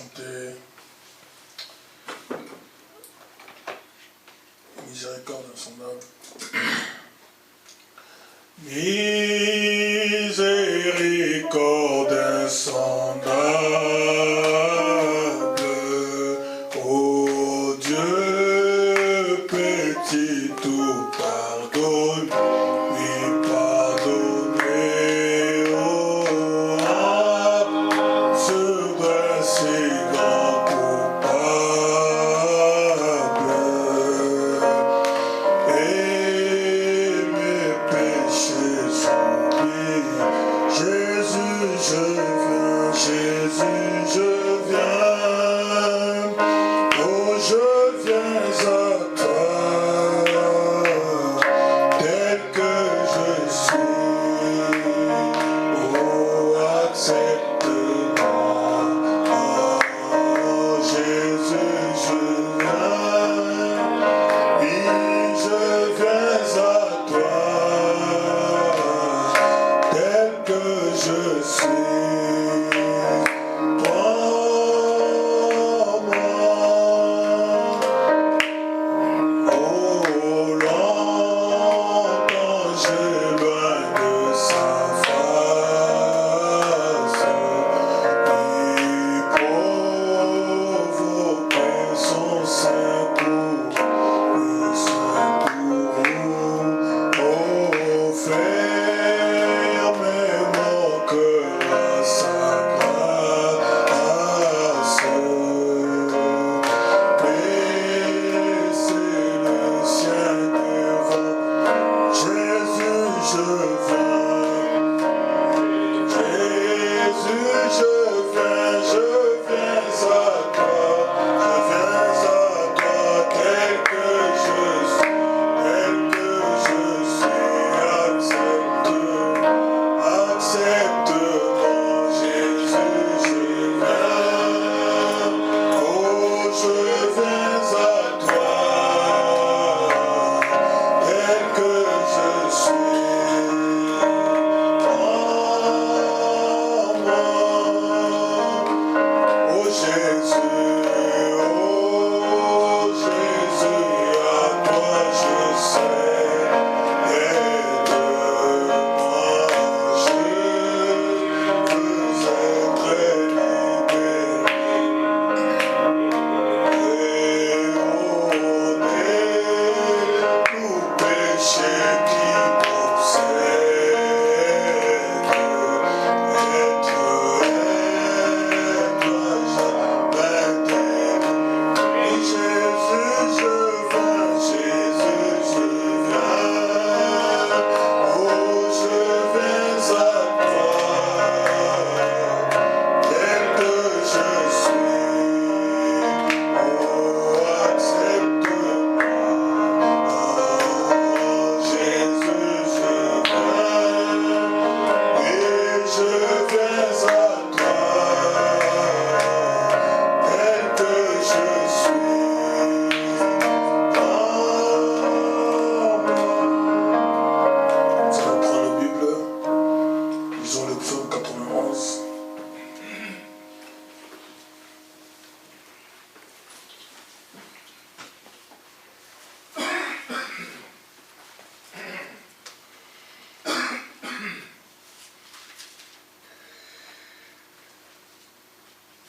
chanter Miséricorde insondable. Miséricorde insondable, ô Dieu petit, tout pardonne, oui pardonner, oh âme, ce vrai si grand coupable, et mes péchés oubliés. Jésus, je viens, oh je viens à toi, tel que je suis, oh accepte-moi, oh Jésus, je viens, oui je viens à toi, tel que je suis.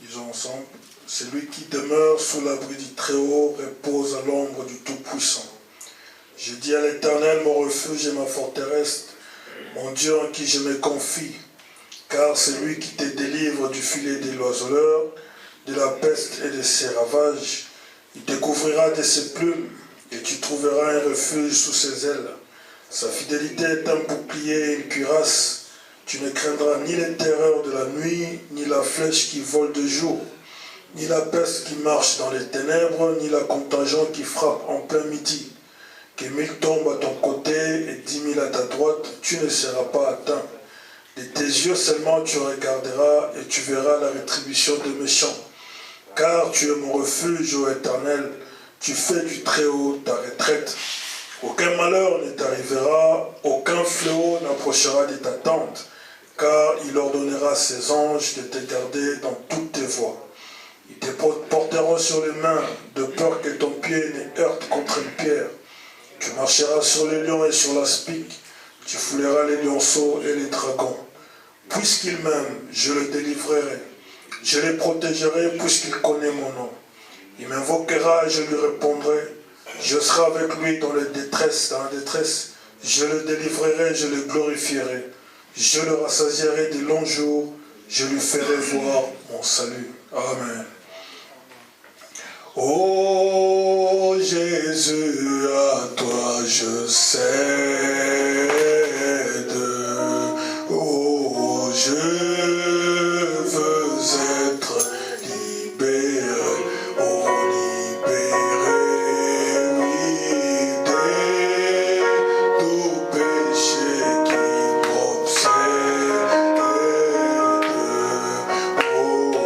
Disons ensemble, celui qui demeure sous l'abri du Très-Haut repose à l'ombre du Tout-Puissant. Je dis à l'Éternel, mon refuge et ma forteresse, mon Dieu en qui je me confie, car c'est lui qui te délivre du filet des oiseleurs, de la peste et de ses ravages. Il te couvrira de ses plumes, et tu trouveras un refuge sous ses ailes. Sa fidélité est un bouclier et une cuirasse. Tu ne craindras ni les terreurs de la nuit, ni la flèche qui vole de jour, ni la peste qui marche dans les ténèbres, ni la contagion qui frappe en plein midi. Que 1000 tombent à ton côté et 10 000 à ta droite, tu ne seras pas atteint. De tes yeux seulement tu regarderas et tu verras la rétribution des méchants. Car tu es mon refuge, ô Éternel, tu fais du Très-Haut ta retraite. Aucun malheur ne t'arrivera, aucun fléau n'approchera de ta tente, car il ordonnera à ses anges de te garder dans toutes tes voies. Ils te porteront sur les mains, de peur que ton pied ne heurte contre une pierre. Tu marcheras sur les lions et sur l'aspic. Tu fouleras les lionceaux et les dragons. Puisqu'il m'aime, je le délivrerai. Je le protégerai puisqu'il connaît mon nom. Il m'invoquera et je lui répondrai. Je serai avec lui dans la détresse. Je le délivrerai, je le glorifierai. Je le rassasierai de longs jours. Je lui ferai voir mon salut. Amen. Oh Jésus, à toi je cède. Oh, je veux être libéré. Oh, libéré, oui, de tout péché qui m'obsède. Oh,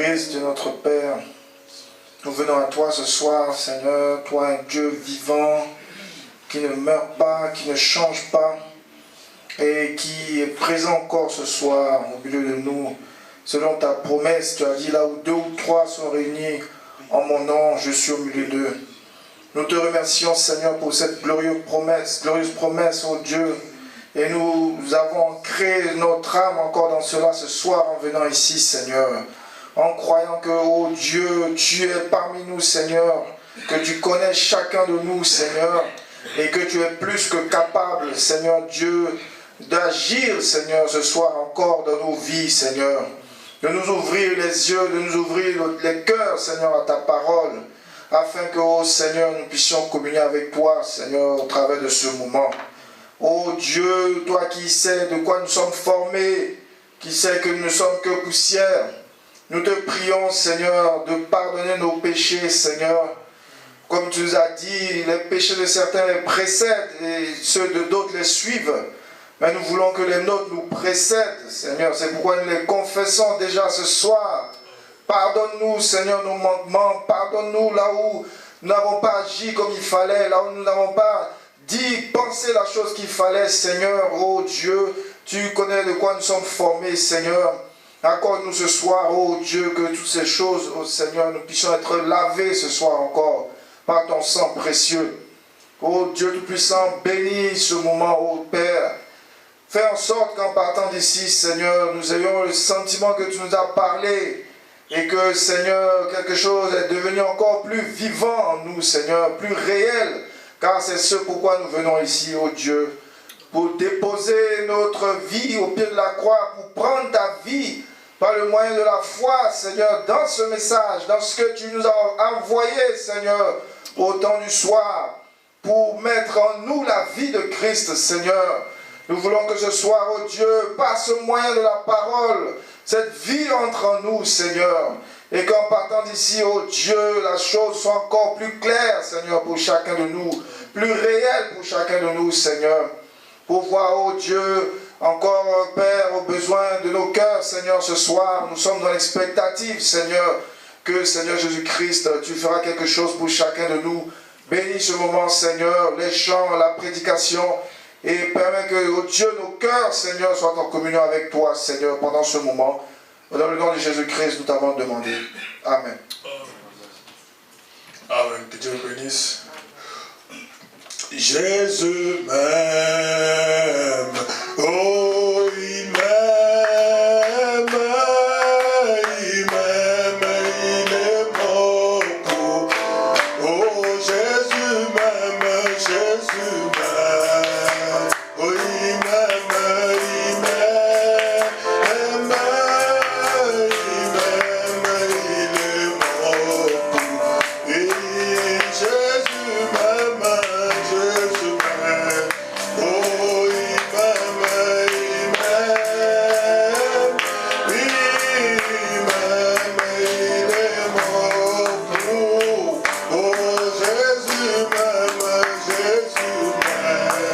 Jésus-Christ, Dieu notre Père, nous venons à toi ce soir, Seigneur, toi un Dieu vivant, qui ne meurt pas, qui ne change pas, et qui est présent encore ce soir au milieu de nous. Selon ta promesse, tu as dit là où 2 ou 3 sont réunis en mon nom, je suis au milieu d'eux. Nous te remercions, Seigneur, pour cette glorieuse promesse, oh Dieu. Et nous avons ancré notre âme encore dans cela ce soir en venant ici, Seigneur. En croyant que, oh Dieu, tu es parmi nous, Seigneur. Que tu connais chacun de nous, Seigneur. Et que tu es plus que capable, Seigneur Dieu, d'agir, Seigneur, ce soir encore dans nos vies, Seigneur. De nous ouvrir les yeux, de nous ouvrir les cœurs, Seigneur, à ta parole. Afin que, oh Seigneur, nous puissions communier avec toi, Seigneur, au travers de ce moment. Oh Dieu, toi qui sais de quoi nous sommes formés, qui sais que nous ne sommes que poussière, nous te prions, Seigneur, de pardonner nos péchés, Seigneur. Comme tu nous as dit, les péchés de certains les précèdent et ceux de d'autres les suivent. Mais nous voulons que les nôtres nous précèdent, Seigneur. C'est pourquoi nous les confessons déjà ce soir. Pardonne-nous, Seigneur, nos manquements. Pardonne-nous là où nous n'avons pas agi comme il fallait, là où nous n'avons pas dit, pensé la chose qu'il fallait, Seigneur. Oh Dieu, tu connais de quoi nous sommes formés, Seigneur. Accorde-nous ce soir, oh Dieu, que toutes ces choses, oh Seigneur, nous puissions être lavés ce soir encore par ton sang précieux. Oh Dieu Tout-Puissant, bénis ce moment, oh Père. Fais en sorte qu'en partant d'ici, Seigneur, nous ayons le sentiment que tu nous as parlé et que, Seigneur, quelque chose est devenu encore plus vivant en nous, Seigneur, plus réel, car c'est ce pourquoi nous venons ici, oh Dieu, pour déposer notre vie au pied de la croix, pour prendre ta vie par le moyen de la foi, Seigneur, dans ce message, dans ce que tu nous as envoyé, Seigneur, au temps du soir, pour mettre en nous la vie de Christ, Seigneur. Nous voulons que ce soir, oh Dieu, par ce moyen de la parole, cette vie entre en nous, Seigneur. Et qu'en partant d'ici, oh Dieu, la chose soit encore plus claire, Seigneur, pour chacun de nous. Plus réelle pour chacun de nous, Seigneur. Pour voir, oh Dieu, encore, Père, aux besoins de nos cœurs, Seigneur, ce soir. Nous sommes dans l'expectative, Seigneur, que, Seigneur Jésus-Christ, tu feras quelque chose pour chacun de nous. Bénis ce moment, Seigneur, les chants, la prédication. Et permets que, oh Dieu, nos cœurs, Seigneur, soient en communion avec toi, Seigneur, pendant ce moment. Dans le nom de Jésus-Christ, nous t'avons demandé. Amen. Amen. Que Dieu bénisse. Jésus m'aime. Oh, il m'aime. Il m'aime. Il est mort pour. Oh, Jésus m'aime. Jésus m'aime. Oh, il m'aime. Il m'aime. Il m'aime. Il est mort pour. Et Jésus m'aime. Jésus m'aime. Oh, il m'aime. Il m'aime. Il m'aime. Il est mort pour. Oh, Jésus m'aime. Jésus m'aime.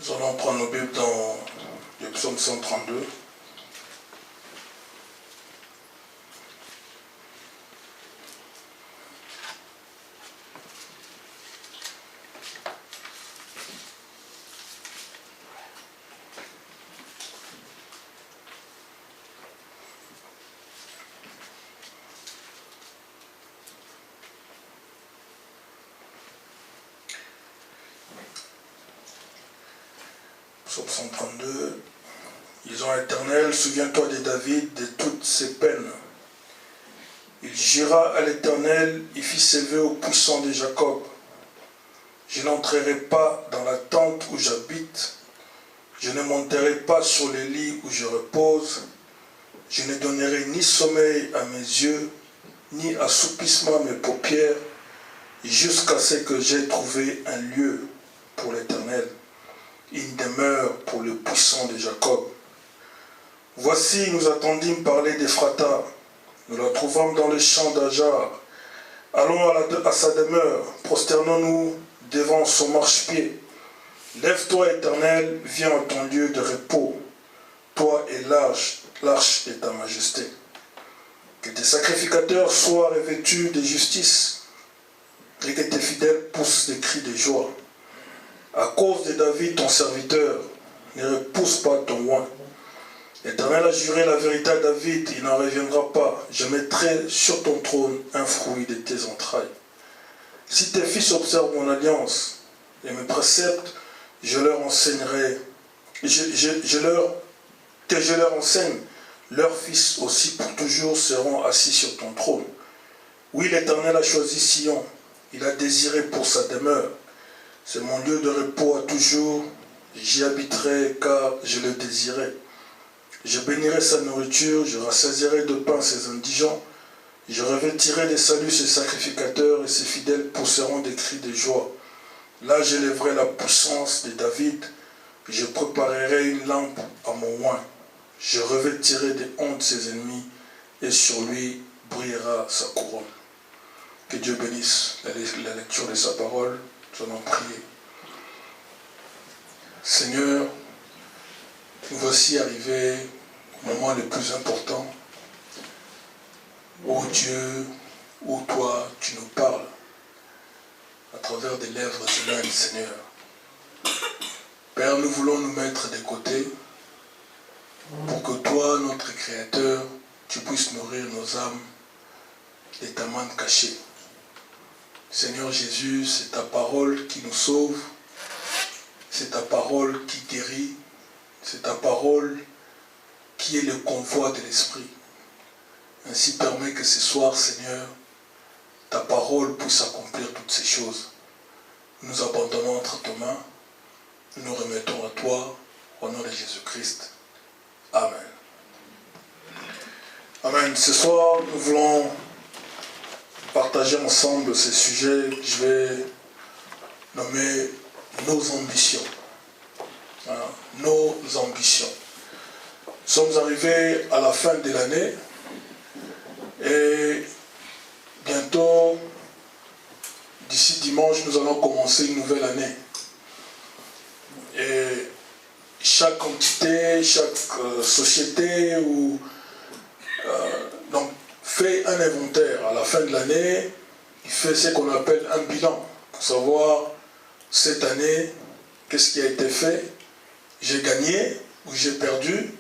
Nous allons prendre nos Bibles dans le psaume 132. Psaume 132. Disons, Éternel, souviens-toi de David, de toutes ses peines. Il jura à l'Éternel, il fit s'élever au puissant de Jacob. Je n'entrerai pas dans la tente où j'habite, je ne monterai pas sur le lit où je repose, je ne donnerai ni sommeil à mes yeux, ni assoupissement à mes paupières, jusqu'à ce que j'aie trouvé un lieu pour l'Éternel, une demeure pour le puissant de Jacob. Voici, nous attendîmes parler d'Ephrata. Nous la trouvâmes dans le champ d'Ajar. Allons à sa demeure, prosternons-nous devant son marchepied. Lève-toi, Éternel, viens à ton lieu de repos, toi et l'arche de ta majesté. Que tes sacrificateurs soient revêtus de justice et que tes fidèles poussent des cris de joie. À cause de David, ton serviteur, ne repousse pas ton oint. L'Éternel a juré la vérité à David, il n'en reviendra pas. Je mettrai sur ton trône un fruit de tes entrailles. Si tes fils observent mon alliance et mes préceptes, je leur enseignerai, que je leur enseigne, leurs fils aussi pour toujours seront assis sur ton trône. Oui, l'Éternel a choisi Sion, il a désiré pour sa demeure. C'est mon lieu de repos à toujours, j'y habiterai car je le désirais. Je bénirai sa nourriture, je rassasierai de pain ses indigents, je revêtirai de salut ses sacrificateurs et ses fidèles pousseront des cris de joie. Là j'élèverai la puissance de David, je préparerai une lampe à mon oint, je revêtirai de honte ses ennemis et sur lui brillera sa couronne. Que Dieu bénisse la lecture de sa parole. Nous allons prier. Seigneur, nous voici arrivés au moment le plus important. Ô Dieu, où toi tu nous parles à travers des lèvres humaines, Seigneur. Père, nous voulons nous mettre de côté pour que toi, notre Créateur, tu puisses nourrir nos âmes de ta manne cachée. Seigneur Jésus, c'est ta parole qui nous sauve, c'est ta parole qui guérit, c'est ta parole qui est le convoi de l'Esprit. Ainsi permets que ce soir, Seigneur, ta parole puisse accomplir toutes ces choses. Nous abandonnons entre tes mains, nous nous remettons à toi, au nom de Jésus-Christ. Amen. Amen. Ce soir, nous voulons partager ensemble ces sujets que je vais nommer nos ambitions. Nos ambitions. Nous sommes arrivés à la fin de l'année et bientôt, d'ici dimanche, nous allons commencer une nouvelle année. Et chaque entité, chaque société donc, fait un inventaire à la fin de l'année, il fait ce qu'on appelle un bilan, pour savoir cette année, qu'est-ce qui a été fait, j'ai gagné ou j'ai perdu,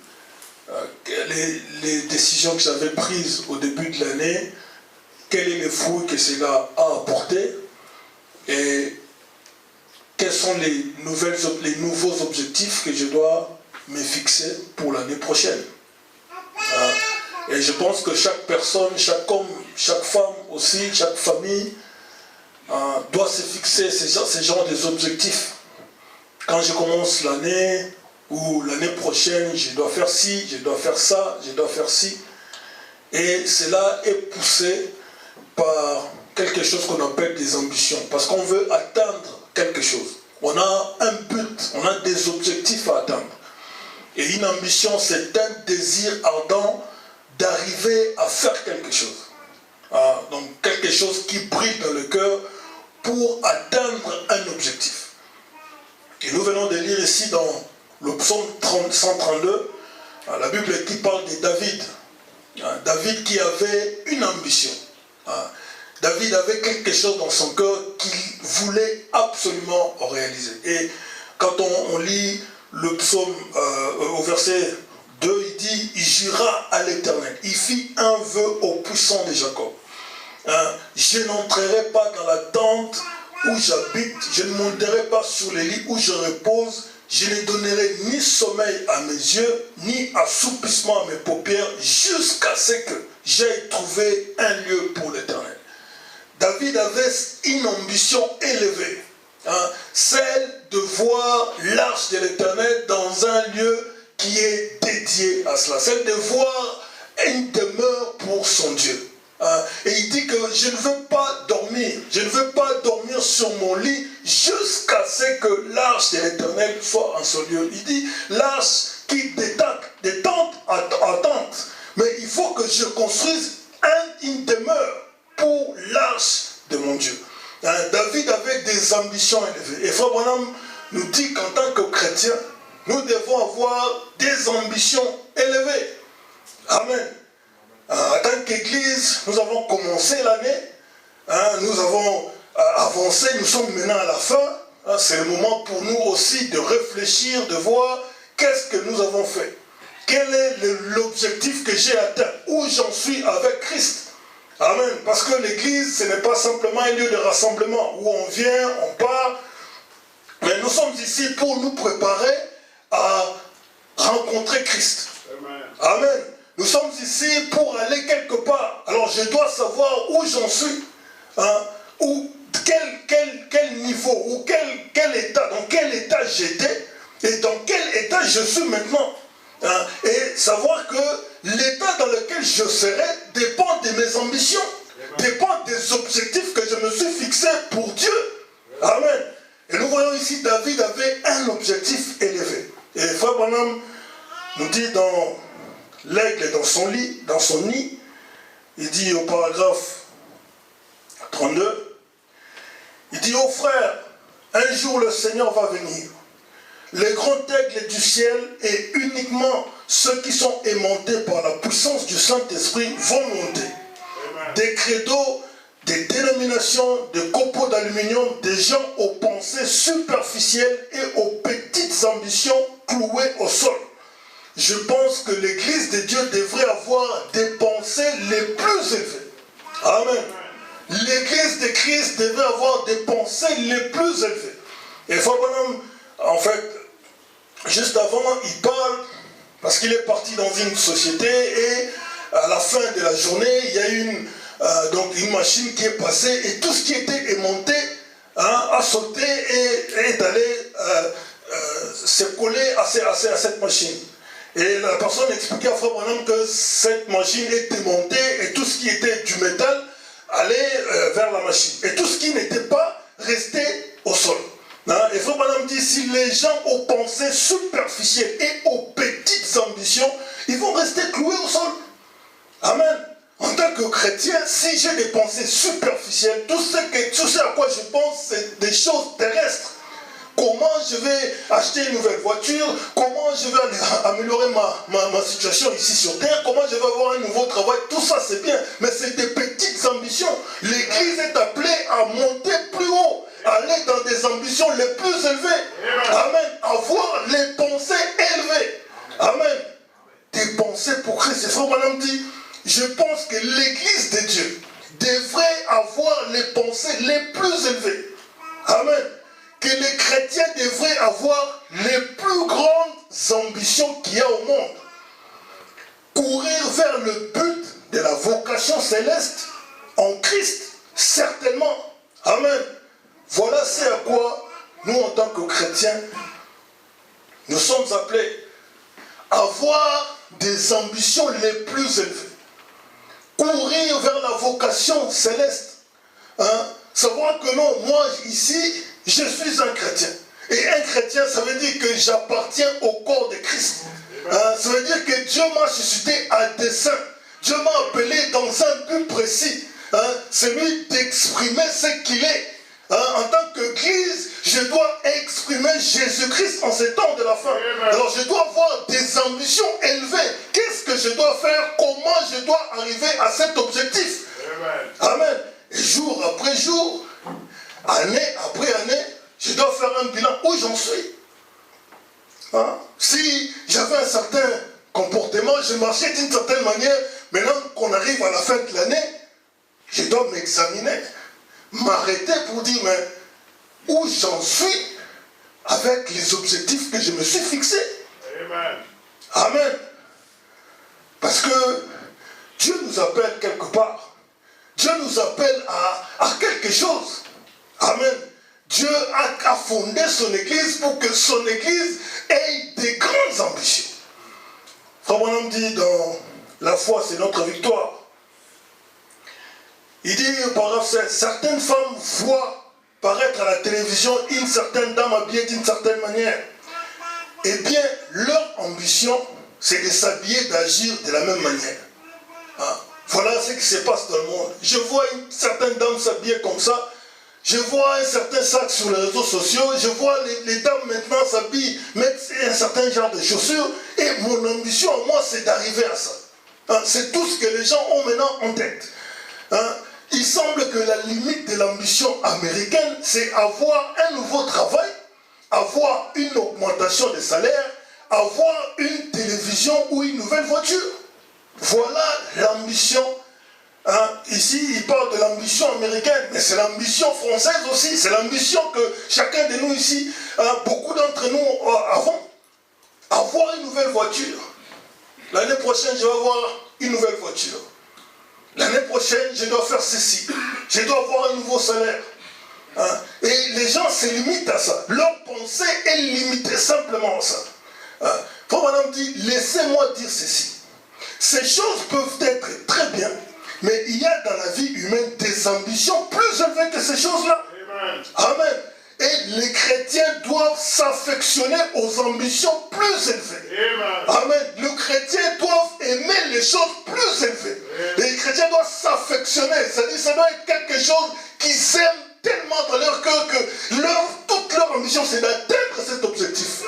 les décisions que j'avais prises au début de l'année, quel est le fruit que cela a apporté, et quels sont les nouveaux objectifs que je dois me fixer pour l'année prochaine. Et je pense que chaque personne, chaque homme, chaque femme aussi, chaque famille doit se fixer ces genres d'objectifs. Quand je commence l'année ou l'année prochaine, je dois faire ci, je dois faire ça, je dois faire ci. Et cela est poussé par quelque chose qu'on appelle des ambitions. Parce qu'on veut atteindre quelque chose. On a un but, on a des objectifs à atteindre. Et une ambition, c'est un désir ardent d'arriver à faire quelque chose. Donc quelque chose qui brille dans le cœur pour atteindre un objectif. Et nous venons de lire ici dans le psaume 132, la Bible qui parle de David. David qui avait une ambition. David avait quelque chose dans son cœur qu'il voulait absolument réaliser. Et quand on lit le psaume au verset 2, il dit, il jura à l'Éternel. Il fit un vœu au puissant de Jacob. Je n'entrerai pas dans la tente où j'habite, je ne monterai pas sur les lits où je repose, je ne donnerai ni sommeil à mes yeux, ni assoupissement à mes paupières, jusqu'à ce que j'aie trouvé un lieu pour l'Éternel. David avait une ambition élevée, celle de voir l'arche de l'Éternel dans un lieu qui est dédié à cela, celle de voir une demeure pour son Dieu. Et il dit que je ne veux pas dormir sur mon lit jusqu'à ce que l'arche de l'Éternel soit en ce lieu. Il dit l'arche qui de tente à tente, mais il faut que je construise une demeure pour l'arche de mon Dieu. David avait des ambitions élevées. Et Frère Branham nous dit qu'en tant que chrétiens, nous devons avoir des ambitions élevées. Amen. En tant qu'Église, nous avons commencé l'année, nous avons avancé, nous sommes maintenant à la fin. C'est le moment pour nous aussi de réfléchir, de voir qu'est-ce que nous avons fait. Quel est l'objectif que j'ai atteint, où j'en suis avec Christ. Amen. Parce que l'Église, ce n'est pas simplement un lieu de rassemblement où on vient, on part. Mais nous sommes ici pour nous préparer à rencontrer Christ. Amen. Nous sommes ici pour aller quelque part. Alors je dois savoir où j'en suis. Quel niveau, ou quel état, dans quel état j'étais et dans quel état je suis maintenant. Et savoir que l'état dans lequel je serai dépend de mes ambitions, dépend des objectifs que je me suis fixés pour Dieu. Amen. Et nous voyons ici, David avait un objectif élevé. Et Frère Branham nous dit dans l'aigle dans son nid, il dit au paragraphe 32, il dit, ô frère, un jour le Seigneur va venir. Les grands aigles du ciel et uniquement ceux qui sont aimantés par la puissance du Saint-Esprit vont monter. Des credos, des dénominations, des copeaux d'aluminium, des gens aux pensées superficielles et aux petites ambitions clouées au sol. Je pense que l'Église de Dieu devrait avoir des pensées les plus élevées. Amen. L'Église de Christ devrait avoir des pensées les plus élevées. Et Frère Branham, en fait, juste avant, il parle, parce qu'il est parti dans une société et à la fin de la journée, il y a une machine qui est passée et tout ce qui était aimanté a sauté et est allé se coller à cette machine. Et la personne expliquait à Frère Branham que cette machine était montée et tout ce qui était du métal allait vers la machine. Et tout ce qui n'était pas restait au sol. Et Frère Branham dit, si les gens aux pensées superficielles et aux petites ambitions, ils vont rester cloués au sol. Amen. En tant que chrétien, si j'ai des pensées superficielles, tout ce à quoi je pense, c'est des choses terrestres. Comment je vais acheter une nouvelle voiture? Comment je vais améliorer ma situation ici sur terre? Comment je vais avoir un nouveau travail? Tout ça c'est bien, mais c'est des petites ambitions. L'Église est appelée à monter plus haut, aller dans des ambitions les plus élevées. Amen. Avoir les pensées élevées. Amen. Des pensées pour Christ. Et Frère Branham dit, je pense que l'Église de Dieu devrait avoir les pensées les plus élevées. Amen. Que les chrétiens devraient avoir les plus grandes ambitions qu'il y a au monde. Courir vers le but de la vocation céleste en Christ, certainement. Amen. Voilà c'est à quoi nous, en tant que chrétiens, nous sommes appelés à avoir des ambitions les plus élevées. Courir vers la vocation céleste. Savoir que non, moi ici, je suis un chrétien. Et un chrétien, ça veut dire que j'appartiens au corps de Christ. Ça veut dire que Dieu m'a suscité à dessein. Dieu m'a appelé dans un but précis. Celui d'exprimer ce qu'il est. En tant qu'Église, je dois exprimer Jésus-Christ en ces temps de la fin. Alors je dois avoir des ambitions élevées. Qu'est-ce que je dois faire? Comment je dois arriver à cet objectif? Amen. Et jour après jour, année après année, je dois faire un bilan où j'en suis. Hein? Si j'avais un certain comportement, je marchais d'une certaine manière, maintenant qu'on arrive à la fin de l'année, je dois m'examiner, m'arrêter pour dire, mais où j'en suis avec les objectifs que je me suis fixés. Amen. Amen. Parce que Dieu nous appelle quelque part. Dieu nous appelle à quelque chose. Amen. Dieu a fondé son église pour que son église ait des grandes ambitions. Frère Branham dit dans La foi, c'est notre victoire. Il dit, par exemple, certaines femmes voient paraître à la télévision une certaine dame habillée d'une certaine manière. Eh bien, leur ambition, c'est de s'habiller, d'agir de la même manière. Hein? Voilà ce qui se passe dans le monde. Je vois une certaine dame s'habiller comme ça. Je vois un certain sac sur les réseaux sociaux. Je vois les dames maintenant s'habiller, mettre un certain genre de chaussures. Et mon ambition, moi, c'est d'arriver à ça. Hein? C'est tout ce que les gens ont maintenant en tête. Hein? Il semble que la limite de l'ambition américaine, c'est avoir un nouveau travail, avoir une augmentation de salaire, avoir une télévision ou une nouvelle voiture. Voilà l'ambition. Hein? Ici, il parle de l'ambition américaine, mais c'est l'ambition française aussi. C'est l'ambition que chacun de nous ici, beaucoup d'entre nous avons. Avoir une nouvelle voiture. L'année prochaine, je vais avoir une nouvelle voiture. L'année prochaine, je dois faire ceci. Je dois avoir un nouveau salaire. Hein? Et les gens se limitent à ça. Leur pensée est limitée simplement à ça. Hein? Frère Madame dit, laissez-moi dire ceci. Ces choses peuvent être très bien, mais il y a dans la vie humaine des ambitions plus élevées que ces choses-là. Amen. Et les chrétiens doivent s'affectionner aux ambitions plus élevées. Amen. Les chrétiens doivent aimer les choses plus élevées. Les chrétiens doivent s'affectionner. C'est-à-dire que ça doit être quelque chose qu'ils aiment tellement dans leur cœur que toute leur ambition, c'est d'atteindre cet objectif.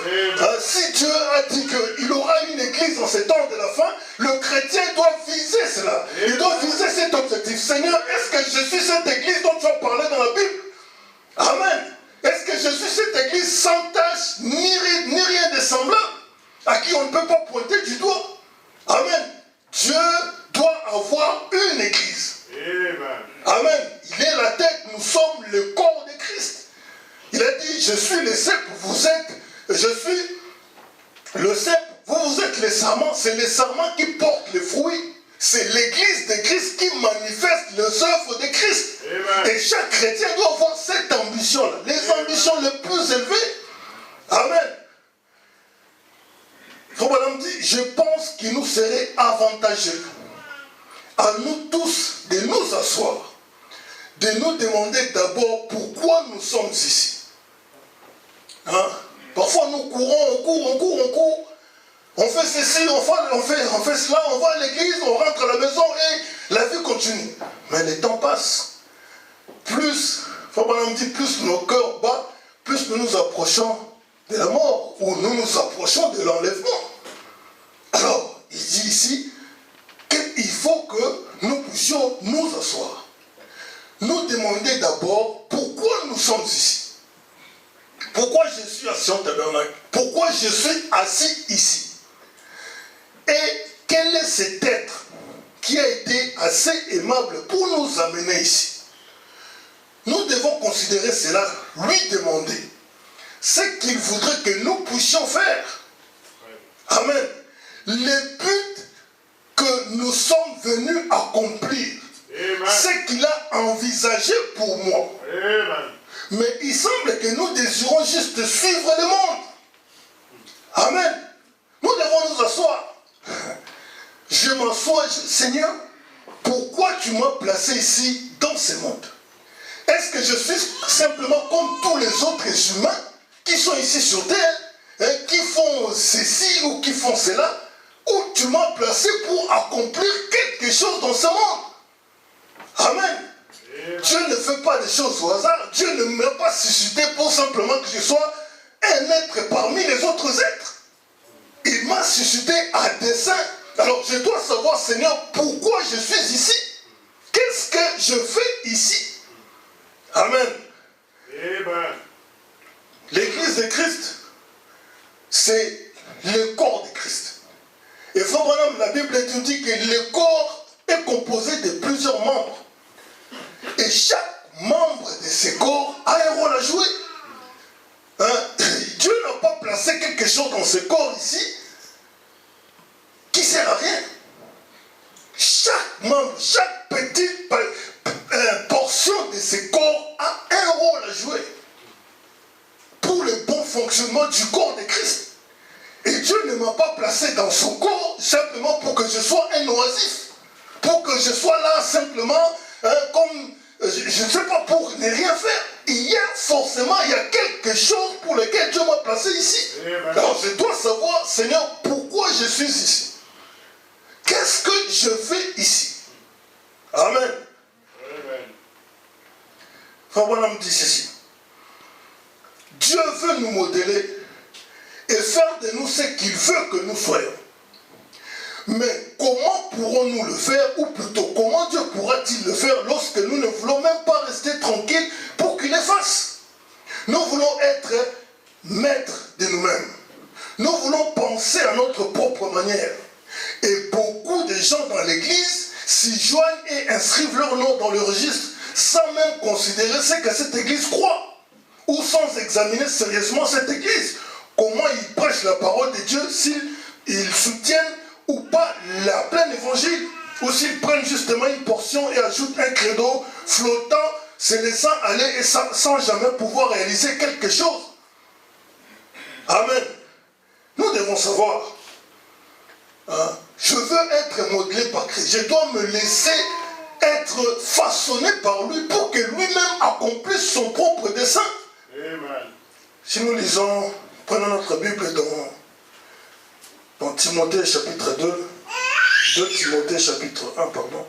Si Dieu a dit qu'il aura une église en ces temps de la fin, le chrétien doit viser cela. Il doit viser cet objectif. Seigneur, est-ce que je suis cette église dont tu as parlé dans la Bible? Amen. Est-ce que je suis cette église sans tâche, ni rien de semblable, à qui on ne peut pas pointer du doigt? Amen. Dieu doit avoir une église. Amen. Il est la tête, nous sommes le corps de Christ. Il a dit, je suis le cep, vous êtes, je suis le cep, vous êtes les sarments, c'est les sarments qui portent les fruits. C'est l'église de Christ qui manifeste les œuvres de Christ. Amen. Et chaque chrétien doit avoir cette ambition-là, les ambitions les plus élevées. Amen. Frère Branham dit, je pense qu'il nous serait avantageux à nous tous de nous asseoir, de nous demander d'abord pourquoi nous sommes ici. Hein? Parfois nous courons, on court. On fait ceci, on fait cela, on va à l'église, on rentre à la maison et la vie continue. Mais le temps passe. Plus, Frère Branham dit, plus nos cœurs battent, plus nous nous approchons de la mort ou nous nous approchons de l'enlèvement. Alors, il dit ici qu'il faut que nous puissions nous asseoir. Nous demander d'abord pourquoi nous sommes ici. Pourquoi je suis assis en tabernacle? Pourquoi je suis assis ici? Et quel est cet être qui a été assez aimable pour nous amener ici? Nous devons considérer cela, lui demander ce qu'il voudrait que nous puissions faire. Amen. Le but que nous sommes venus accomplir, ce qu'il a envisagé pour moi. Amen. Mais il semble que nous désirons juste suivre le monde. Amen. Nous devons nous asseoir. Je m'assois, Seigneur, pourquoi tu m'as placé ici dans ce monde? Est-ce que je suis simplement comme tous les autres humains qui sont ici sur terre, qui font ceci ou qui font cela, ou tu m'as placé pour accomplir quelque chose dans ce monde? Amen. Dieu ne fait pas des choses au hasard. Dieu ne m'a pas suscité pour simplement que je sois un être parmi les autres êtres. Il m'a suscité à dessein. Alors je dois savoir, Seigneur, pourquoi je suis ici. Qu'est-ce que je fais ici? Amen. Amen. L'église de Christ, c'est le corps de Christ. Et frère Branham, la Bible nous dit que le corps est composé de plusieurs membres. Et chaque membre de ce corps a un rôle à jouer. Dieu n'a pas placé quelque chose dans ce corps ici qui ne sert à rien. Chaque membre, chaque petite portion de ce corps a un rôle à jouer pour le bon fonctionnement du corps de Christ. Et Dieu ne m'a pas placé dans son corps simplement pour que je sois un oisif, pour que je sois là simplement comme, je ne sais pas, pour ne rien faire. Il y a quelque chose pour lequel Dieu m'a placé ici. Alors je dois savoir, Seigneur, pourquoi je suis ici. Qu'est-ce que je fais ici? Amen. Frère Branham dit ceci. Dieu veut nous modeler et faire de nous ce qu'il veut que nous soyons. Mais comment pourrons-nous le faire, ou plutôt comment Dieu pourra-t-il le faire lorsque nous ne voulons même pas rester tranquilles pour qu'il le fasse? Nous voulons être maîtres de nous-mêmes. Nous voulons penser à notre propre manière. Et beaucoup de gens dans l'église s'y joignent et inscrivent leur nom dans le registre sans même considérer ce que cette église croit, ou sans examiner sérieusement cette église. Comment ils prêchent la parole de Dieu, s'ils soutiennent ou pas la pleine évangile, ou s'ils prennent justement une portion et ajoutent un credo flottant, se laissant aller et sans jamais pouvoir réaliser quelque chose. Amen. Nous devons savoir, je veux être modelé par Christ. Je dois me laisser être façonné par lui pour que lui-même accomplisse son propre dessein. Amen. Si nous lisons, prenons notre Bible dans Timothée chapitre 2, 2 Timothée chapitre 1, pardon.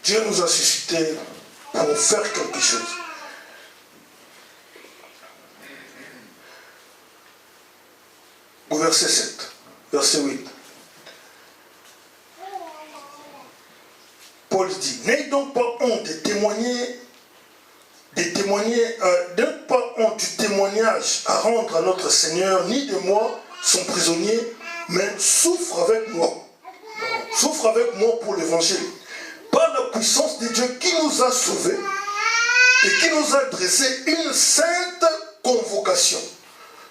Dieu nous a suscités pour faire quelque chose. Au verset 7, verset 8. Paul dit, n'ayez donc pas honte de témoigner, n'ayez pas honte du témoignage à rendre à notre Seigneur, ni de moi, son prisonnier, mais souffre avec moi. Souffre avec moi pour l'évangile. Par la puissance de Dieu qui nous a sauvés et qui nous a dressé une sainte convocation.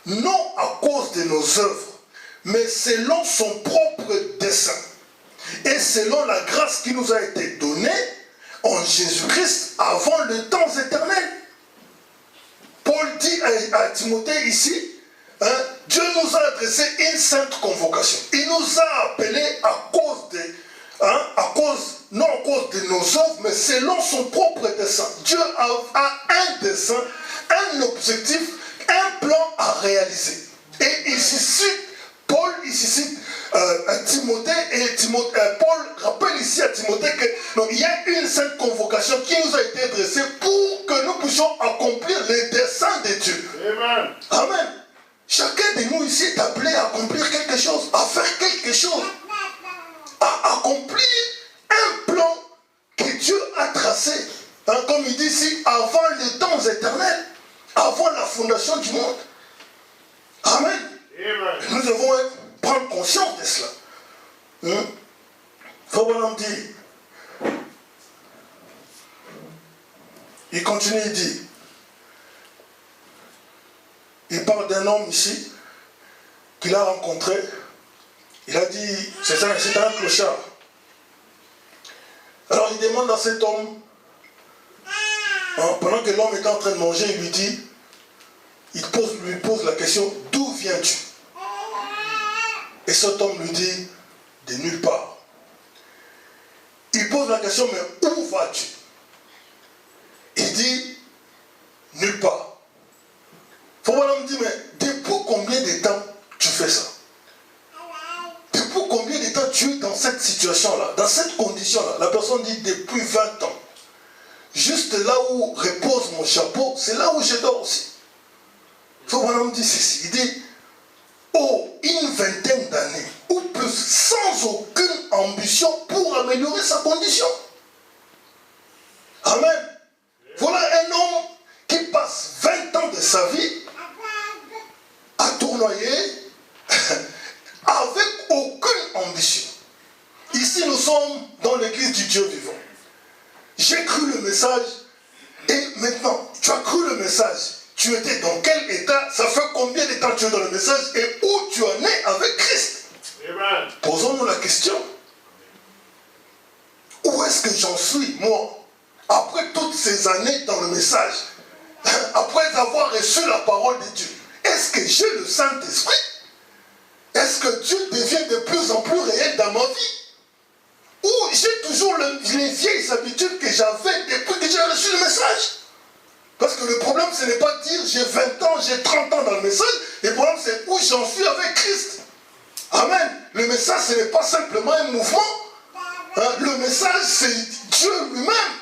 Non à cause de nos œuvres, mais selon son propre dessein. Et selon la grâce qui nous a été donnée en Jésus-Christ avant le temps éternel. Paul dit à Timothée ici, Dieu nous a adressé une sainte convocation. Il nous a appelés non à cause de nos œuvres, mais selon son propre dessein. Dieu a un dessein, un objectif, un plan à réaliser. Et il suscite, Paul, il suscite Timothée, et Paul rappelle ici à Timothée qu'il y a une sainte convocation qui nous a été adressée pour que nous puissions accomplir les desseins de Dieu. Amen. Amen. Chacun de nous ici est appelé à accomplir quelque chose, à faire quelque chose, à accomplir un plan que Dieu a tracé. Comme il dit ici, avant les temps éternels, avant la fondation du monde. Amen. Amen. Nous devons prendre conscience de cela. Frère Branham dit, il continue, il dit, il parle d'un homme ici qu'il a rencontré. Il a dit, c'est un clochard. Alors il demande à cet homme, pendant que l'homme est en train de manger, il lui dit, lui pose la question, d'où viens-tu? Et cet homme lui dit, de nulle part. Il pose la question, mais où vas-tu? Il dit, nulle part. Faut voir l'homme dit, mais depuis fais ça? Depuis combien de temps tu es dans cette situation-là, dans cette condition-là? La personne dit depuis 20 ans. Juste là où repose mon chapeau, c'est là où je dors aussi. Il faut vraiment me dire ceci. Il dit, oh, une vingtaine d'années, ou plus, sans aucune ambition pour améliorer sa condition. Amen. Voilà un homme qui passe 20 ans de sa vie à tournoyer avec aucune ambition. Ici, nous sommes dans l'église du Dieu vivant. J'ai cru le message et maintenant, tu as cru le message. Tu étais dans quel état? Ça fait combien de temps tu es dans le message et où tu en es avec Christ? Amen. Posons-nous la question. Où est-ce que j'en suis, moi, après toutes ces années dans le message, après avoir reçu la parole de Dieu? Est-ce que j'ai le Saint-Esprit? Est-ce que Dieu devient de plus en plus réel dans ma vie? Ou j'ai toujours les vieilles habitudes que j'avais depuis que j'ai reçu le message? Parce que le problème, ce n'est pas de dire j'ai 20 ans, j'ai 30 ans dans le message. Le problème, c'est où j'en suis avec Christ. Amen. Le message, ce n'est pas simplement un mouvement. Hein? Le message, c'est Dieu lui-même.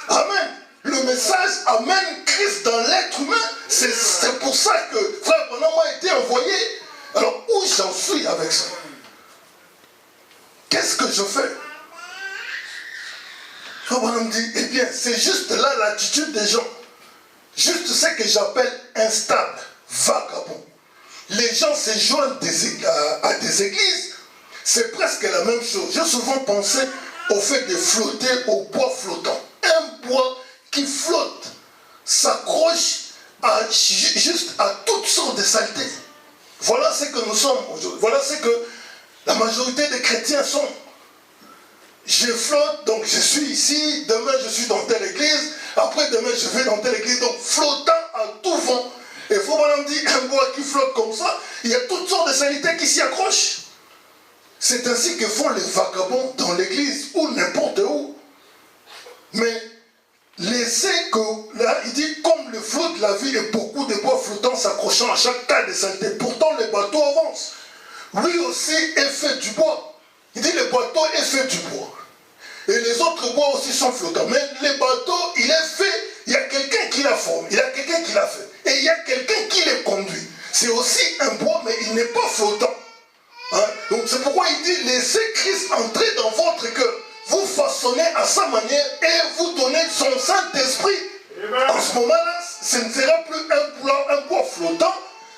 Amen. Le message amène Christ dans l'être humain. C'est pour ça que Frère Branham a été envoyé. Alors, où j'en suis avec ça? Qu'est-ce que je fais? Frère Branham dit, eh bien, c'est juste là l'attitude des gens. Juste ce que j'appelle instable, vagabond. Les gens se joignent à des églises, c'est presque la même chose. J'ai souvent pensé au fait de flotter au bois flottant. Un bois qui flotte, s'accroche juste à toutes sortes de saletés. Voilà ce que nous sommes aujourd'hui. Voilà ce que la majorité des chrétiens sont. Je flotte, donc je suis ici, demain je suis dans telle église, après demain je vais dans telle église, donc flottant à tout vent. Et il faut vraiment dire, un bois qui flotte comme ça, il y a toutes sortes de saletés qui s'y accrochent. C'est ainsi que font les vagabonds dans l'église, ou n'importe où. Mais laissez que, là, il dit, comme le flot de la vie et beaucoup de bois flottants s'accrochant à chaque tas de saleté. Pourtant, le bateau avance. Lui aussi est fait du bois. Il dit, le bateau est fait du bois. Et les autres bois aussi sont flottants. Mais le bateau, il est fait, il y a quelqu'un qui l'a formé, il y a quelqu'un qui l'a fait. Et il y a quelqu'un qui le conduit. C'est aussi un bois, mais il n'est pas flottant. Hein? Donc c'est pourquoi il dit, laissez Christ entrer dans votre cœur. Vous façonnez à sa manière et vous donnez son Saint-Esprit. En ce moment-là, ce ne sera plus un bois flottant.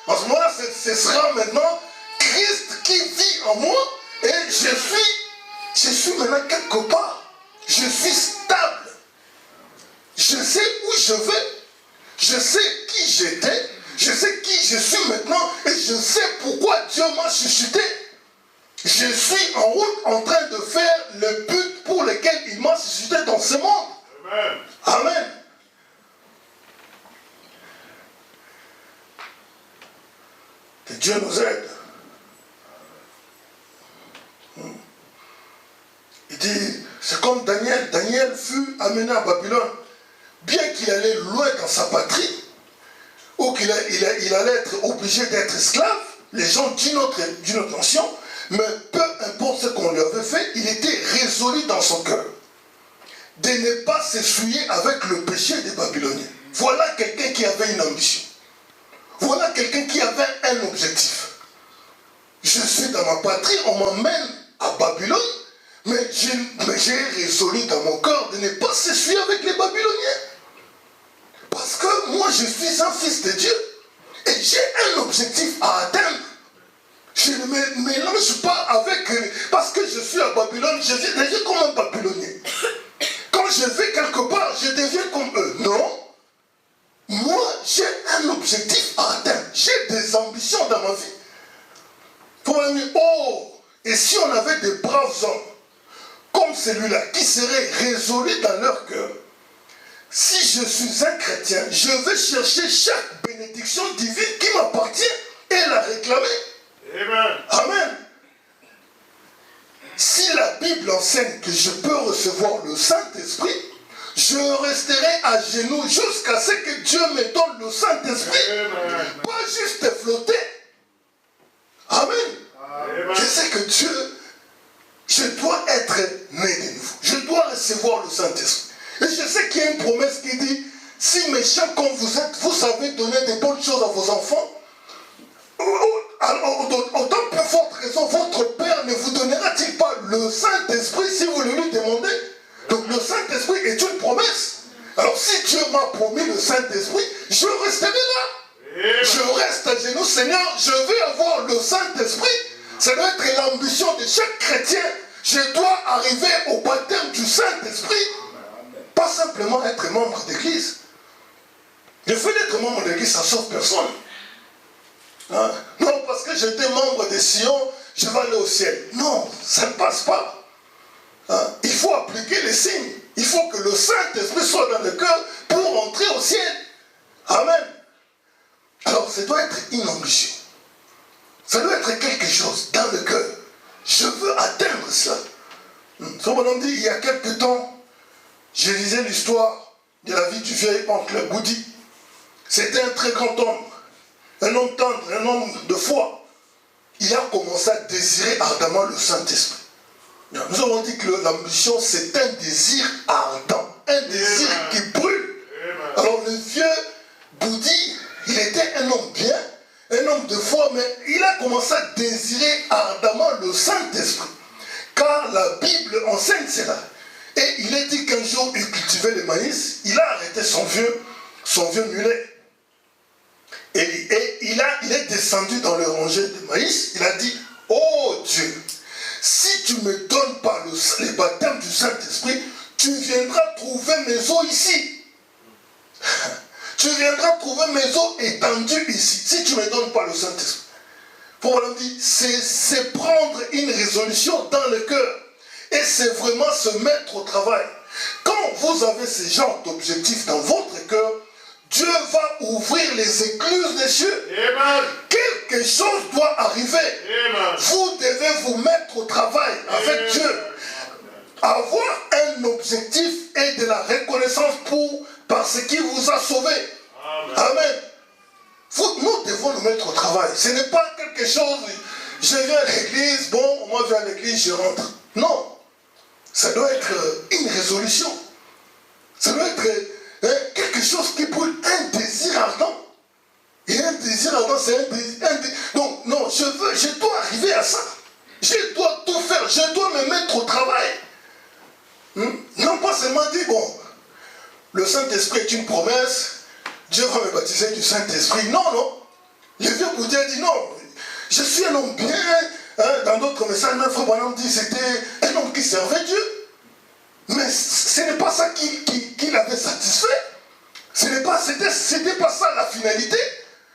En ce moment-là, ce sera maintenant Christ qui vit en moi. Et je suis maintenant quelque part. Je suis stable. Je sais où je vais. Je sais qui j'étais. Je sais qui je suis maintenant. Et je sais pourquoi Dieu m'a suscité. Je suis en route en train de faire le but pour lequel il m'a suscité dans ce monde. Amen. Amen. Que Dieu nous aide. Il dit, c'est comme Daniel. Daniel fut amené à Babylone. Bien qu'il allait loin dans sa patrie, ou qu'il allait être obligé d'être esclave, les gens d'une autre nation, mais peu importe ce qu'on lui avait fait, il était résolu dans son cœur de ne pas s'essuyer avec le péché des Babyloniens. Voilà quelqu'un qui avait une ambition. Voilà quelqu'un qui avait un objectif. Je suis dans ma patrie, on m'emmène à Babylone, mais j'ai résolu dans mon cœur de ne pas s'essuyer avec les Babyloniens. Parce que moi, je suis un fils de Dieu et j'ai un objectif à atteindre. Je ne me mélange pas avec... Parce que je suis à Babylone, je deviens comme un Babylonien. Quand je vais quelque part, je deviens comme eux. Non. Moi, j'ai un objectif à atteindre. J'ai des ambitions dans ma vie. Pour me dire, oh, et si on avait des braves hommes, comme celui-là, qui seraient résolus dans leur cœur, si je suis un chrétien, je vais chercher chaque bénédiction divine qui m'appartient et la réclamer. Amen. Amen. Si la Bible enseigne que je peux recevoir le Saint-Esprit, je resterai à genoux jusqu'à ce que Dieu me donne le Saint-Esprit. Pas juste flotter. Amen. c'est que Dieu, je dois être né de nouveau. Je dois recevoir le Saint-Esprit. Et je sais qu'il y a une promesse qui dit, si méchants comme vous êtes, vous savez donner des bonnes choses à vos enfants, alors, autant plus forte raison, votre Père ne vous donnera-t-il pas le Saint-Esprit si vous le lui demandez? Donc le Saint-Esprit est une promesse. Alors si Dieu m'a promis le Saint-Esprit, je resterai là. Je reste à genoux, Seigneur, je vais avoir le Saint-Esprit. Ça doit être l'ambition de chaque chrétien. Je dois arriver au baptême du Saint-Esprit. Pas simplement être membre d'église. Le fait d'être membre d'église, ça ne sauve personne. Hein? Non, parce que j'étais membre de Sion, je vais aller au ciel. Non, ça ne passe pas. Hein? Il faut appliquer les signes. Il faut que le Saint-Esprit soit dans le cœur pour entrer au ciel. Amen. Alors, ça doit être une ambition. Ça doit être quelque chose dans le cœur. Je veux atteindre cela. Ce bonhomme dit, il y a quelque temps, je lisais l'histoire de la vie du vieil oncle Boudi. C'était un très grand homme. Un homme tendre, un homme de foi. Il a commencé à désirer ardemment le Saint-Esprit. Nous avons dit que l'ambition, c'est un désir ardent, un désir qui brûle. Alors le vieux Boudi, il était un homme bien, un homme de foi, mais il a commencé à désirer ardemment le Saint-Esprit. Car la Bible enseigne cela. Et il est dit qu'un jour, il cultivait le maïs, il a arrêté son vieux mulet. Et il est descendu dans le rangé de maïs, il a dit, oh Dieu, si tu ne me donnes pas les baptêmes du Saint-Esprit, tu viendras trouver mes eaux ici. Tu viendras trouver mes eaux étendues ici, si tu ne me donnes pas le Saint-Esprit. Pour me dire, c'est prendre une résolution dans le cœur. Et c'est vraiment se mettre au travail. Quand vous avez ce genre d'objectif dans votre cœur, Dieu va ouvrir les écluses des cieux. Amen. Quelque chose doit arriver. Amen. Vous devez vous mettre au travail avec Amen. Dieu. Avoir un objectif et de la reconnaissance par ce qui vous a sauvé. Amen. Amen. Nous devons nous mettre au travail. Ce n'est pas quelque chose, je viens à l'église, bon, moi je viens à l'église, je rentre. Non. Ça doit être une résolution. Ça doit être quelque chose qui brûle, un désir ardent. Et un désir ardent, c'est un désir. Donc, non, je dois arriver à ça. Je dois tout faire, je dois me mettre au travail. Non pas seulement dire, bon, le Saint-Esprit est une promesse, Dieu va me baptiser du Saint-Esprit. Non, non. Le vieux Bouddha dit, non, je suis un homme bien. Dans d'autres messages, même Frère Branham dit, c'était un homme qui servait Dieu. Mais ce n'est pas ça qui l'avait satisfait. C'était pas ça la finalité.